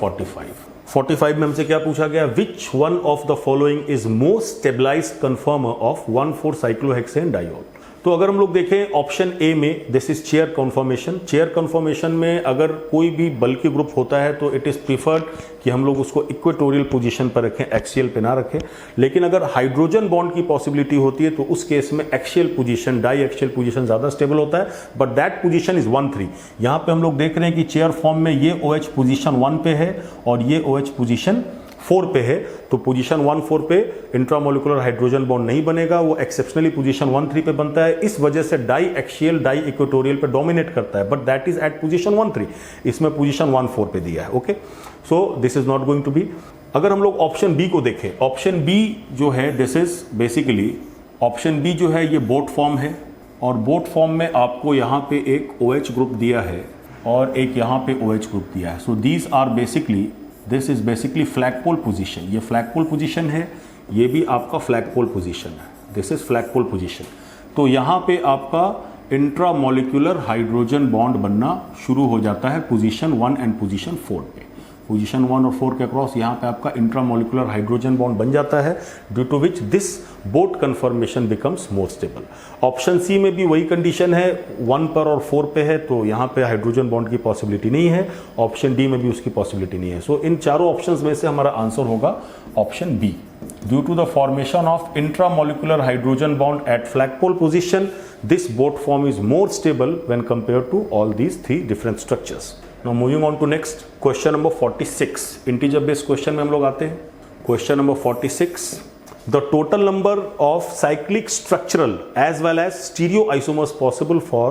45 में हमसे क्या पूछा गया, which one of the following is most stabilized conformer of 1,4 cyclohexane diol. तो अगर हम लोग देखें ऑप्शन ए में this is chair conformation. Chair conformation में अगर कोई भी बल्की ग्रुप होता है तो इट इज प्रीफर्ड कि हम लोग उसको इक्वेटोरियल पोजीशन पर रखें, एक्सियल पे ना रखें। लेकिन अगर हाइड्रोजन बॉन्ड की पॉसिबिलिटी होती है तो उस केस में axial position, di axial position ज्यादा स्टेबल होता है, बट दैट पोजीशन इज 1,3। यहाँ पे हम लोग देख रहे हैं कि चेयर फॉर्म में ये OH पोजीशन 1 पे है और ये OH पोजीशन 4 पे है। तो पोजीशन 1,4 पे इंट्रामोलिकुलर हाइड्रोजन बॉन्ड नहीं बनेगा, वो एक्सेप्शनली पोजीशन 1,3 पे बनता है। इस वजह से डाई एक्सियल, डाई इक्वेटोरियल पे डोमिनेट करता है, but that is at position 1,3। इसमें पोजीशन 1,4 पे दिया है। Okay, so this is not going to be. अगर हम लोग ऑप्शन बी को देखें, ऑप्शन बी जो है this is basically, option B जो है ये बोट फॉर्म है और बोट फॉर्म में आपको यहाँ पे एक OH ग्रुप दिया है और एक यहाँ पे OH ग्रुप दिया है। So these are basically, this is basically flagpole position. ये फ्लैगपोल पोजीशन है, ये भी आपका फ्लैगपोल पोजीशन है, दिस इज फ्लैगपोल पोजीशन। तो यहाँ पे आपका इंट्रामोलिकुलर हाइड्रोजन बॉन्ड बनना शुरू हो जाता है पोजीशन 1 एंड पोजीशन 4 पे। पोजीशन 1 और 4 के अक्रॉस यहाँ पे आपका इंट्रामोलिकुलर हाइड्रोजन बॉन्ड बन जाता है, due to which this boat conformation becomes more stable. Option C में भी वही कंडीशन है, 1 पर और 4 पे है, तो यहाँ पे हाइड्रोजन बॉन्ड की पॉसिबिलिटी नहीं है। ऑप्शन डी में भी उसकी पॉसिबिलिटी नहीं है। सो इन चारों ऑप्शंस में से हमारा आंसर होगा option B. Due to the formation of intramolecular hydrogen bond at flagpole position, this boat form is more stable when compare to all these 3 different structures. Now moving on to next question number 46, integer based question में हम लोग आते हैं। Question number 46, the total number of cyclic structural as well as stereoisomers possible for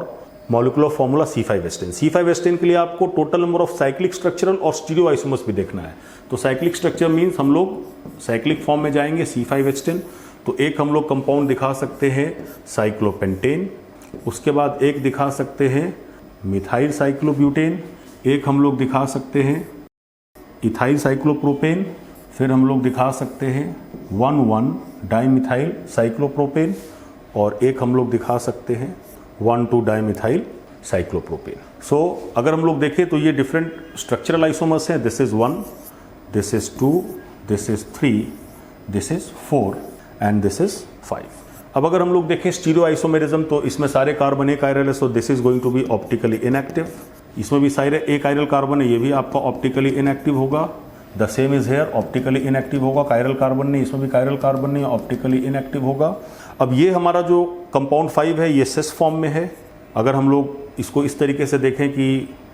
molecular formula C5H10। C5H10 के लिए आपको total number of cyclic structural और stereoisomers भी देखना है। तो cyclic structure means हम लोग cyclic form में जाएंगे C5H10। तो एक हम लोग कंपाउंड दिखा सकते हैं साइक्लोपेंटेन, उसके बाद एक दिखा सकते हैं मिथाइल साइक्लोब्यूटेन, एक हम लोग दिखा सकते हैं इथाइल साइक्लोप्रोपेन, फिर हम लोग दिखा सकते हैं 1,1 डाइमिथाइल साइक्लोप्रोपेन और एक हम लोग दिखा सकते हैं 1,2 डाइमिथाइल साइक्लोप्रोपेन। सो अगर हम लोग देखें तो ये डिफरेंट स्ट्रक्चरल आइसोमर्स हैं। This is 1, this is 2, this is 3, this is 4 and this is 5। अब अगर हम लोग देखें स्टीरियो आइसोमेरिज्म तो इसमें सारे कार्बन एक आयरल है, so this is going to be optically inactive. इसमें भी सारे एक आयरल कार्बन है, ये भी आपका ऑप्टिकली इनएक्टिव होगा। The same is here, optically inactive होगा। कायरल कार्बन नहीं, इसमें भी कायरल कार्बन नहीं, ऑप्टिकली इनएक्टिव होगा। अब ये हमारा जो कंपाउंड 5 है ये सिस फॉर्म में है। अगर हम लोग इसको इस तरीके से देखें कि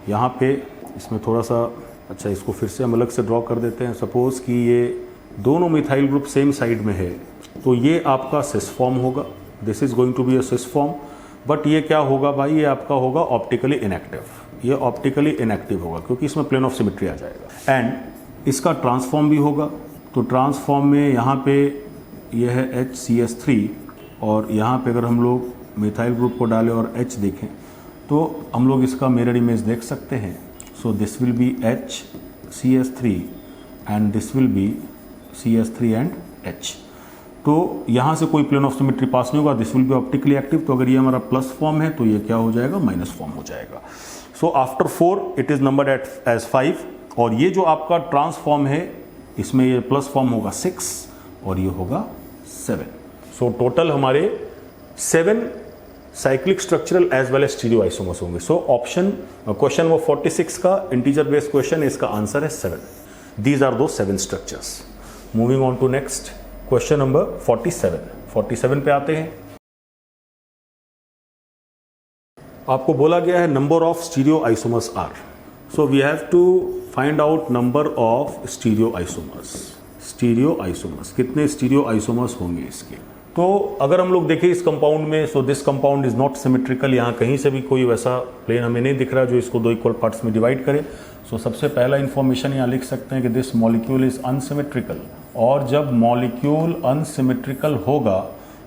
यहाँ पे इसमें थोड़ा सा, अच्छा इसको फिर से हम अलग से ड्रॉ कर देते हैं। सपोज कि ये दोनों मिथाइल ग्रुप सेम साइड में है तो ये आपका सिस फॉर्म होगा। This is going to be a cis form, but ये क्या होगा भाई, ये आपका होगा ऑप्टिकली इनएक्टिव। ये ऑप्टिकली इनएक्टिव होगा क्योंकि इसमें प्लेन ऑफ सिमेट्री आ जाएगा। एंड इसका ट्रांसफॉर्म भी होगा। तो ट्रांसफॉर्म में यहाँ पे ये है HCS3 और यहाँ पे अगर हम लोग मिथाइल ग्रुप को डालें और H देखें तो हम लोग इसका मिरर इमेज देख सकते हैं। So this will B HCS3 and this will B CS3 and H। तो यहाँ से कोई प्लेन ऑफ सिमेट्री पास नहीं होगा, this will B optically active. तो अगर ये हमारा प्लस फॉर्म है तो ये क्या हो जाएगा, माइनस फॉर्म हो जाएगा। So after 4 it is numbered as 5 और ये जो आपका ट्रांसफॉर्म है इसमें ये प्लस फॉर्म होगा 6 और ये होगा 7। सो टोटल हमारे 7 cyclic structural as well as stereo isomers होंगे। सो ऑप्शन क्वेश्चन नंबर 46 का इंटीजर बेस्ड क्वेश्चन, इसका आंसर है 7। दीज आर दो 7 structures. Moving on to next question number 47 पे आते हैं। आपको बोला गया है number of stereo isomers are. So we have to find out number of stereo isomers. Stereo isomers, कितने स्टीरियो आइसोमर्स होंगे इसके। तो अगर हम लोग देखें इस कंपाउंड में, सो this compound is not symmetrical, यहाँ कहीं से भी कोई वैसा प्लेन हमें नहीं दिख रहा जो इसको दो इक्वल पार्ट्स में डिवाइड करे। सो सबसे पहला इंफॉर्मेशन यहाँ लिख सकते हैं कि दिस मॉलिक्यूल इज अनसिमेट्रिकल, और जब मॉलिक्यूल अनसिमेट्रिकल होगा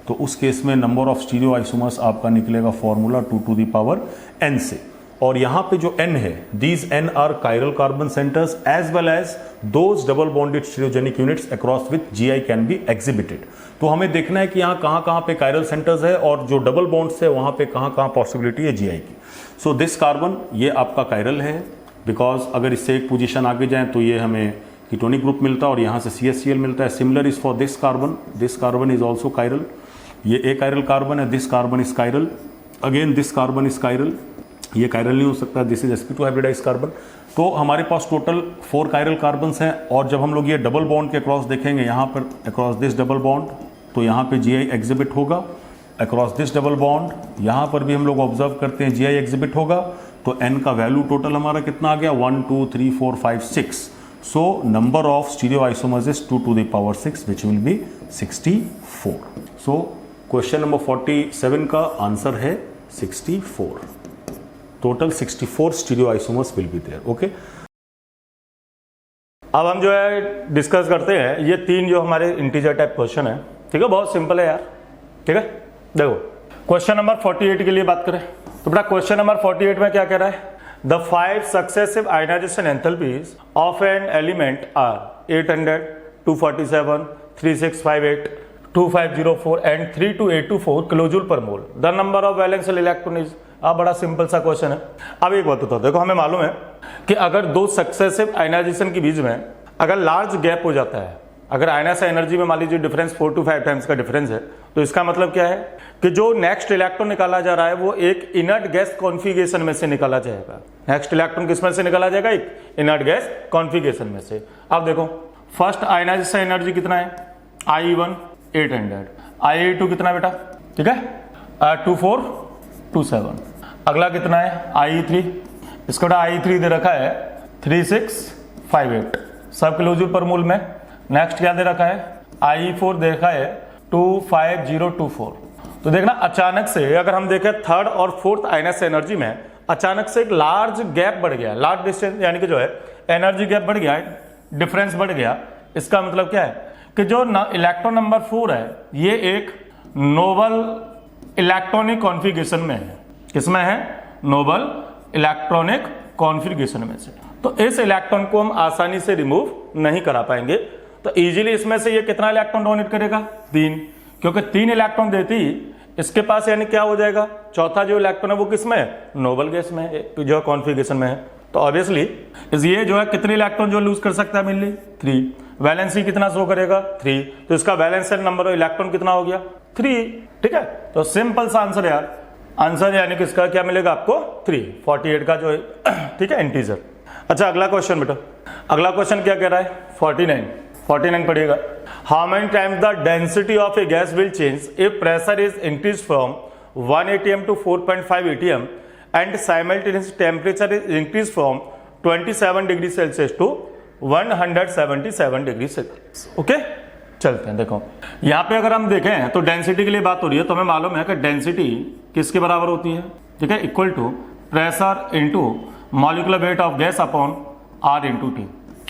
तो उस केस में नंबर ऑफ स्टीरियो आइसोमर्स आपका निकलेगा formula 2 to the power n से। और यहाँ पे जो n है, these n are chiral carbon centres as well as those double bonded stereogenic units across with GI can be exhibited. तो हमें देखना है कि यहाँ कहाँ पे कायरल सेंटर्स है और जो डबल बॉन्ड्स है वहाँ पे कहाँ पॉसिबिलिटी है GI की। सो दिस कार्बन ये आपका कायरल है, बिकॉज अगर इससे एक पोजीशन आगे जाए तो ये हमें कीटोनिक ग्रुप मिलता है और यहाँ से CH_Cl मिलता है। Similar is for this carbon is also chiral, ये एक कायरल कार्बन है, this carbon is chiral, again this carbon is chiral, ये कायरल नहीं हो सकता, this is sp2 hybridise carbon. तो हमारे पास टोटल 4 कायरल कार्बन्स हैं, और जब हम लोग ये डबल बॉन्ड के अक्रॉस देखेंगे, यहाँ पर अक्रॉस दिस डबल बॉन्ड, तो यहाँ पे GI एग्जिबिट होगा, अक्रॉस दिस डबल बॉन्ड यहाँ पर भी हम लोग ऑब्जर्व करते हैं GI एग्जिबिट होगा। तो n का वैल्यू टोटल हमारा कितना आ गया, 1 2 3 4 5 6। So number of stereo isomers is 2 to the power 6 which will be 64। So question number 47 का आंसर है 64। Total 64 stereo isomers will be there. Okay, अब हम जो है डिस्कस करते हैं ये 3 जो हमारे इंटीजर टाइप क्वेश्चन है। ठीक है, बहुत सिंपल है यार। ठीक है, देखो क्वेश्चन नंबर 48 के लिए बात करें तो बेटा क्वेश्चन नंबर 48 में क्या कह रहा है, the 5 successive ionisation enthalpies of an element are 800, 247, 3658, 2504 and 3284 kilojoule per mole. The number of valential electron is. अब बड़ा सिंपल सा क्वेश्चन है। अब एक बात बताओ, देखो हमें मालूम है कि अगर 2 सक्सेसिव आयनाइजेशन के बीच में अगर लार्ज गैप हो जाता है, अगर आयना से एनर्जी में मान लीजिए डिफरेंस 4 to 5 टाइम्स का डिफरेंस है, तो इसका मतलब क्या है कि जो नेक्स्ट इलेक्ट्रॉन निकाला जा रहा है वो एक इनर्ट गैस कॉन्फिगरेशन में से निकाला जाएगा। नेक्स्ट इलेक्ट्रॉन किस में से निकाला जाएगा, एक इनर्ट गैस कॉन्फिगरेशन में से। अब देखो फर्स्ट आयनाइजेशन एनर्जी कितना है, IE1 800, IE2 कितना बेटा, ठीक है 2427। अगला कितना है IE3, इसका बेटा IE3 दे रखा है 3658 सब किलोजूल पर मोल में। नेक्स्ट क्या दे रखा है, IE4 दे रखा है 25024। तो देखना अचानक से अगर हम देखें थर्ड और फोर्थ आयनस एनर्जी में अचानक से एक लार्ज गैप बढ़ गया, लार्ज डिस्टेंस यानी कि जो है एनर्जी गैप बढ़ गया, डिफरेंस बढ़ गया। इसका मतलब क्या है कि जो इलेक्ट्रॉन नंबर 4 है ये एक नोबल इलेक्ट्रॉनिक कॉन्फ़िगरेशन में है। किसमें है, नोबल इलेक्ट्रॉनिक कॉन्फ़िगरेशन में से। तो इस इलेक्ट्रॉन को हम आसानी से रिमूव नहीं करा पाएंगे। तो इजीली इसमें से ये कितना इलेक्ट्रॉन डोनेट करेगा, 3, क्योंकि 3 इलेक्ट्रॉन देती इसके पास, यानी क्या हो जाएगा, चौथा जो इलेक्ट्रॉन है वो किसमें है, नोबल गैस में है, जो कॉन्फ़िगरेशन में है। तो ऑब्वियसली ये जो है कितने इलेक्ट्रॉन जो लूज कर सकता है, मेनली 3। वैलेंसी कितना शो करेगा, 3। तो इसका वैलेंशियल नंबर ऑफ इलेक्ट्रॉन कितना हो गया, 3। ठीक है, तो सिंपल सा आंसर है यार। आंसर यानी कि इसका क्या मिलेगा आपको, 3। 48 का जो है ठीक है इंटीजर। अच्छा अगला क्वेश्चन बेटा, अगला क्वेश्चन क्या कह रहा है, 49 पढ़िएगा। How many times the density of a gas will change if pressure is increase from 1 atm to 4.5 atm and simultaneous temperature is increase from 27 degree Celsius to 177 degree Celsius. Okay, चलते हैं। देखो यहाँ पे अगर हम देखें तो डेंसिटी के लिए बात हो रही है, तो हमें मालूम है कि डेंसिटी किसके बराबर होती है, ठीक है, equal to pressure into molecular weight of gas upon R into T.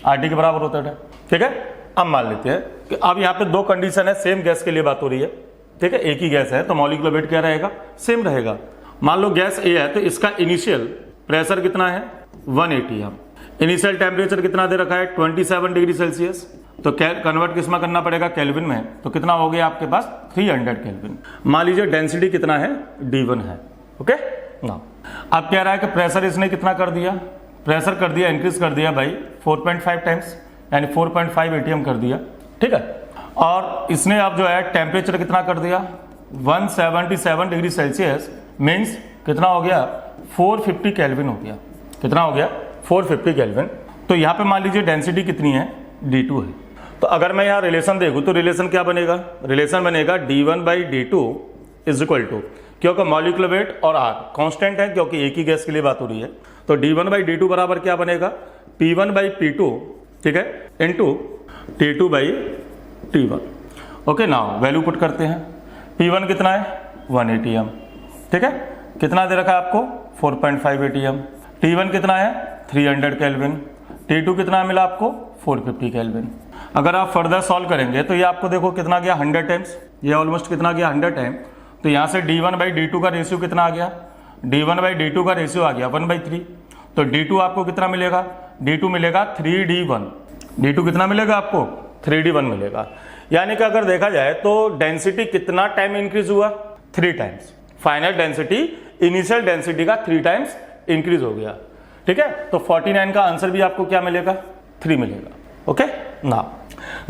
RT के बराबर होता है, ठीक है। अब मान लेते हैं कि अब यहाँ पे 2 कंडीशन है, सेम गैस के लिए बात हो रही है, ठीक है, एक ही गैस है तो मॉलिक्यूलर वेट क्या रहेगा, सेम रहेगा। मान लो गैस A है तो इसका इनिशियल प्रेशर कितना है 1 atm, इनिशियल टेम्परेचर कितना दे रखा है 27 डिग्री सेल्सियस। तो कन्वर्ट किसमें करना पड़ेगा, केल्विन में, तो कितना हो गया आपके पास 300 केल्विन। मान लीजिए डेंसिटी कितना है, D1 है। ओके ना, अब कह रहा है कि प्रेशर इसने कितना कर दिया, प्रेशर कर दिया इंक्रीज कर दिया भाई 4.5 टाइम्स, यानी 4.5 atm कर दिया, ठीक है। और इसने अब जो है टेम्परेचर कितना कर दिया 177 डिग्री सेल्सियस, मीन्स कितना हो गया 450 केल्विन हो गया। कितना हो गया 450 केल्विन। तो यहाँ पे मान लीजिए डेंसिटी कितनी है, D2 है। तो अगर मैं यहाँ रिलेशन देखूँ तो रिलेशन क्या बनेगा, रिलेशन बनेगा D1/D2 इज इक्वल टू, क्योंकि मॉलिक्यूलर वेट और R कांस्टेंट है क्योंकि एक ही गैस के लिए बात हो रही है, तो d1 बाई डी टू बराबर क्या बनेगा, P1 बाई P2, ठीक है, into T2 by T1। Okay, now value put करते हैं। P1 कितना है 1 ATM, ठीक है, कितना दे रखा है आपको 4.5 ATM। T1 कितना है 300 केल्विन। T2 कितना मिला आपको 450 केल्विन। अगर आप फर्दर सॉल्व करेंगे तो ये आपको देखो कितना गया 100 टाइम्स, ये ऑलमोस्ट कितना गया 100 टाइम। तो यहाँ से D1 बाई D2 का रेशियो कितना आ गया, D1 बाई D2 का रेशियो आ गया 1/3। तो D2 आपको कितना मिलेगा, D2 मिलेगा 3D1। D2 कितना मिलेगा आपको 3D1 मिलेगा। यानी कि अगर देखा जाए तो डेंसिटी कितना टाइम इंक्रीज हुआ 3 times. Final density initial density का 3 टाइम्स इंक्रीज हो गया, ठीक है। तो 49 का आंसर भी आपको क्या मिलेगा 3 मिलेगा। ओके ना,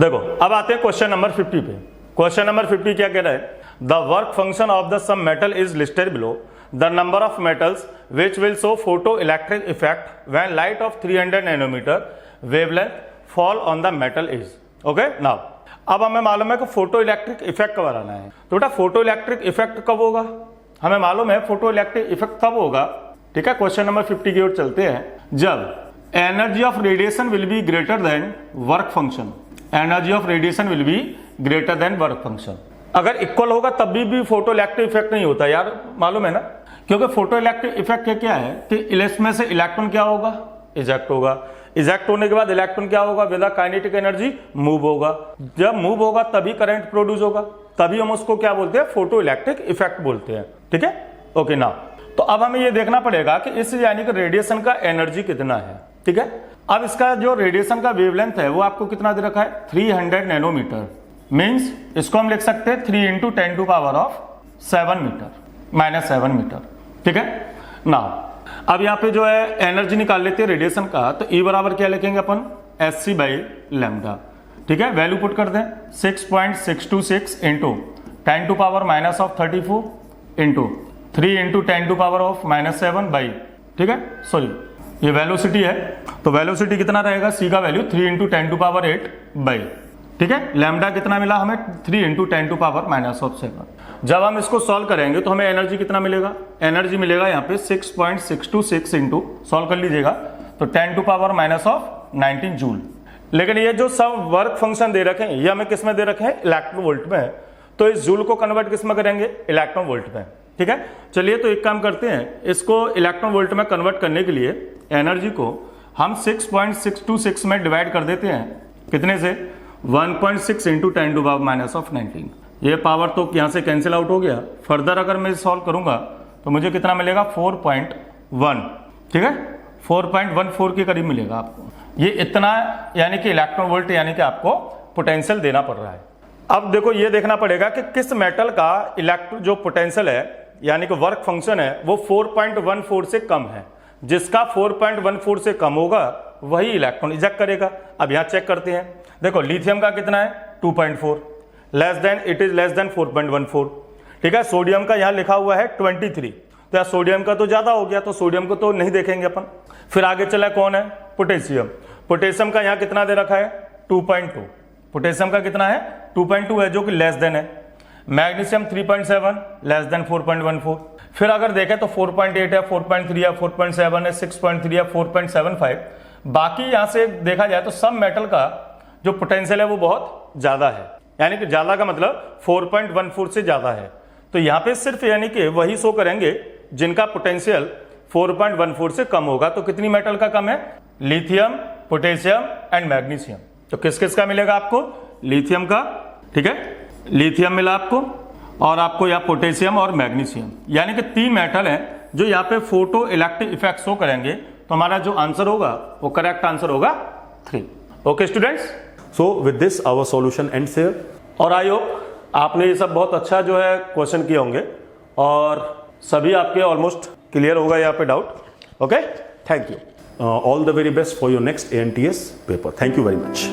देखो अब आते हैं क्वेश्चन नंबर 50 पे। क्वेश्चन नंबर 50 क्या कह रहा है, the work function of the some metal is listed below, the number of metals which will show photo electric effect when light of 300 nanometre wavelength fall on the metal is. Okay now, अब हमें मालूम है कि photo electric effect कब आना है। तो बेटा फोटो इलेक्ट्रिक इफेक्ट कब होगा, हमें मालूम है फोटो इलेक्ट्रिक इफेक्ट कब होगा, ठीक है। क्वेश्चन नंबर 50 की ओर चलते हैं। जब energy of radiation will be greater than work function, energy of radiation will be greater than work function. अगर इक्वल होगा तब भी फोटो इलेक्ट्रिक इफेक्ट नहीं होता यार, मालूम है ना, क्योंकि फोटो इलेक्ट्रिक इफेक्ट क्या है कि इसमें से इलेक्ट्रॉन क्या होगा, इजेक्ट होगा। इजेक्ट होने के बाद इलेक्ट्रॉन क्या होगा, विद काइनेटिक एनर्जी मूव होगा। जब मूव होगा तभी करंट प्रोड्यूस होगा, तभी हम उसको क्या बोलते हैं फोटो इलेक्ट्रिक इफेक्ट बोलते हैं, ठीक है। ओके ना, तो अब हमें ये देखना पड़ेगा कि इस यानी कि रेडिएशन का एनर्जी कितना है, ठीक है। अब इसका जो रेडिएशन का वेवलेंथ है वो आपको कितना दे रखा है 300 नैनोमीटर। मींस इसको हम लिख सकते हैं 3 × 10⁻7 मीटर, -7 मीटर, ठीक है ना। अब यहाँ पे जो है एनर्जी निकाल लेते हैं रेडिएशन का, तो E बराबर क्या लिखेंगे अपन Sc/λ, ठीक है। वैल्यू पुट कर दें 6.626 × 10⁻⁻34 × 3 × 10⁻⁻7 बाई, ठीक है, सॉरी ये वेलोसिटी है। तो वेलोसिटी कितना रहेगा, C का वैल्यू 3 × 10⁸ बाई, ठीक है। लैम्डा कितना मिला हमें 3 × 10⁻⁻7। जब हम इसको सॉल्व करेंगे तो हमें एनर्जी कितना मिलेगा, एनर्जी मिलेगा यहाँ पे 6.626 इंटू, सॉल्व कर लीजिएगा, तो 10⁻⁻19 जूल। लेकिन ये जो सब वर्क फंक्शन दे रखे हैं ये हमें किस में दे रखे हैं, इलेक्ट्रॉन वोल्ट में। तो इस जूल को कन्वर्ट किस में करेंगे, इलेक्ट्रॉन वोल्ट में, ठीक है। चलिए तो एक काम करते हैं, इसको इलेक्ट्रॉन वोल्ट में कन्वर्ट करने के लिए एनर्जी को हम 6.626 में डिवाइड कर देते हैं, कितने से 1.6 × 10⁻⁻19। ये पावर तो यहाँ से कैंसिल आउट हो गया। फर्दर अगर मैं सॉल्व करूंगा तो मुझे कितना मिलेगा 4.1, ठीक है, 4.14 के करीब मिलेगा आपको। ये इतना यानी कि इलेक्ट्रॉन वोल्ट यानी कि आपको पोटेंशियल देना पड़ रहा है। अब देखो ये देखना पड़ेगा कि किस मेटल का इलेक्ट्रो जो पोटेंशियल है यानी कि वर्क फंक्शन है वो 4.14 से कम है। जिसका 4.14 से कम होगा वही इलेक्ट्रॉन इजेक्ट करेगा। अब यहाँ चेक करते हैं, देखो लिथियम का कितना है 2.4, less than it is less than 4.14, ठीक है। सोडियम का यहाँ लिखा हुआ है 23, तो यार सोडियम का तो ज्यादा हो गया, तो सोडियम को तो नहीं देखेंगे अपन। फिर आगे चला कौन है, पोटेशियम। पोटेशियम का यहाँ कितना दे रखा है 2.2, पोटेशियम का कितना है 2.2 है जो कि लेस देन है। Magnesium 3.7 less than 4.14। फिर अगर देखें तो 4.8 है, 4.3 है, 4.7 है, 6.3 है, 4.75। बाकी यहां से देखा जाए तो सब मेटल का जो पोटेंशियल है वो बहुत ज्यादा है, यानी कि ज्यादा का मतलब 4.14 से ज्यादा है। तो यहां पे सिर्फ यानी कि वही शो करेंगे जिनका पोटेंशियल 4.14 से कम होगा। तो कितनी मेटल का कम है, लिथियम, पोटेशियम एंड मैग्नीशियम। तो किस किस का मिलेगा आपको, लिथियम का, ठीक है, लिथियम मिला आपको, और आपको यहाँ पोटेशियम और मैग्नीशियम, यानी कि 3 मेटल हैं जो यहाँ पे फोटो इलेक्ट्रिक इफेक्ट शो करेंगे। तो हमारा जो आंसर होगा वो करेक्ट आंसर होगा 3। Okay students, so with this our solution ends here. और आई होप आपने ये सब बहुत अच्छा जो है क्वेश्चन किए होंगे और सभी आपके ऑलमोस्ट क्लियर होगा यहाँ पे doubt. Okay, thank you. All the very best for your next ANTS paper. Thank you very much.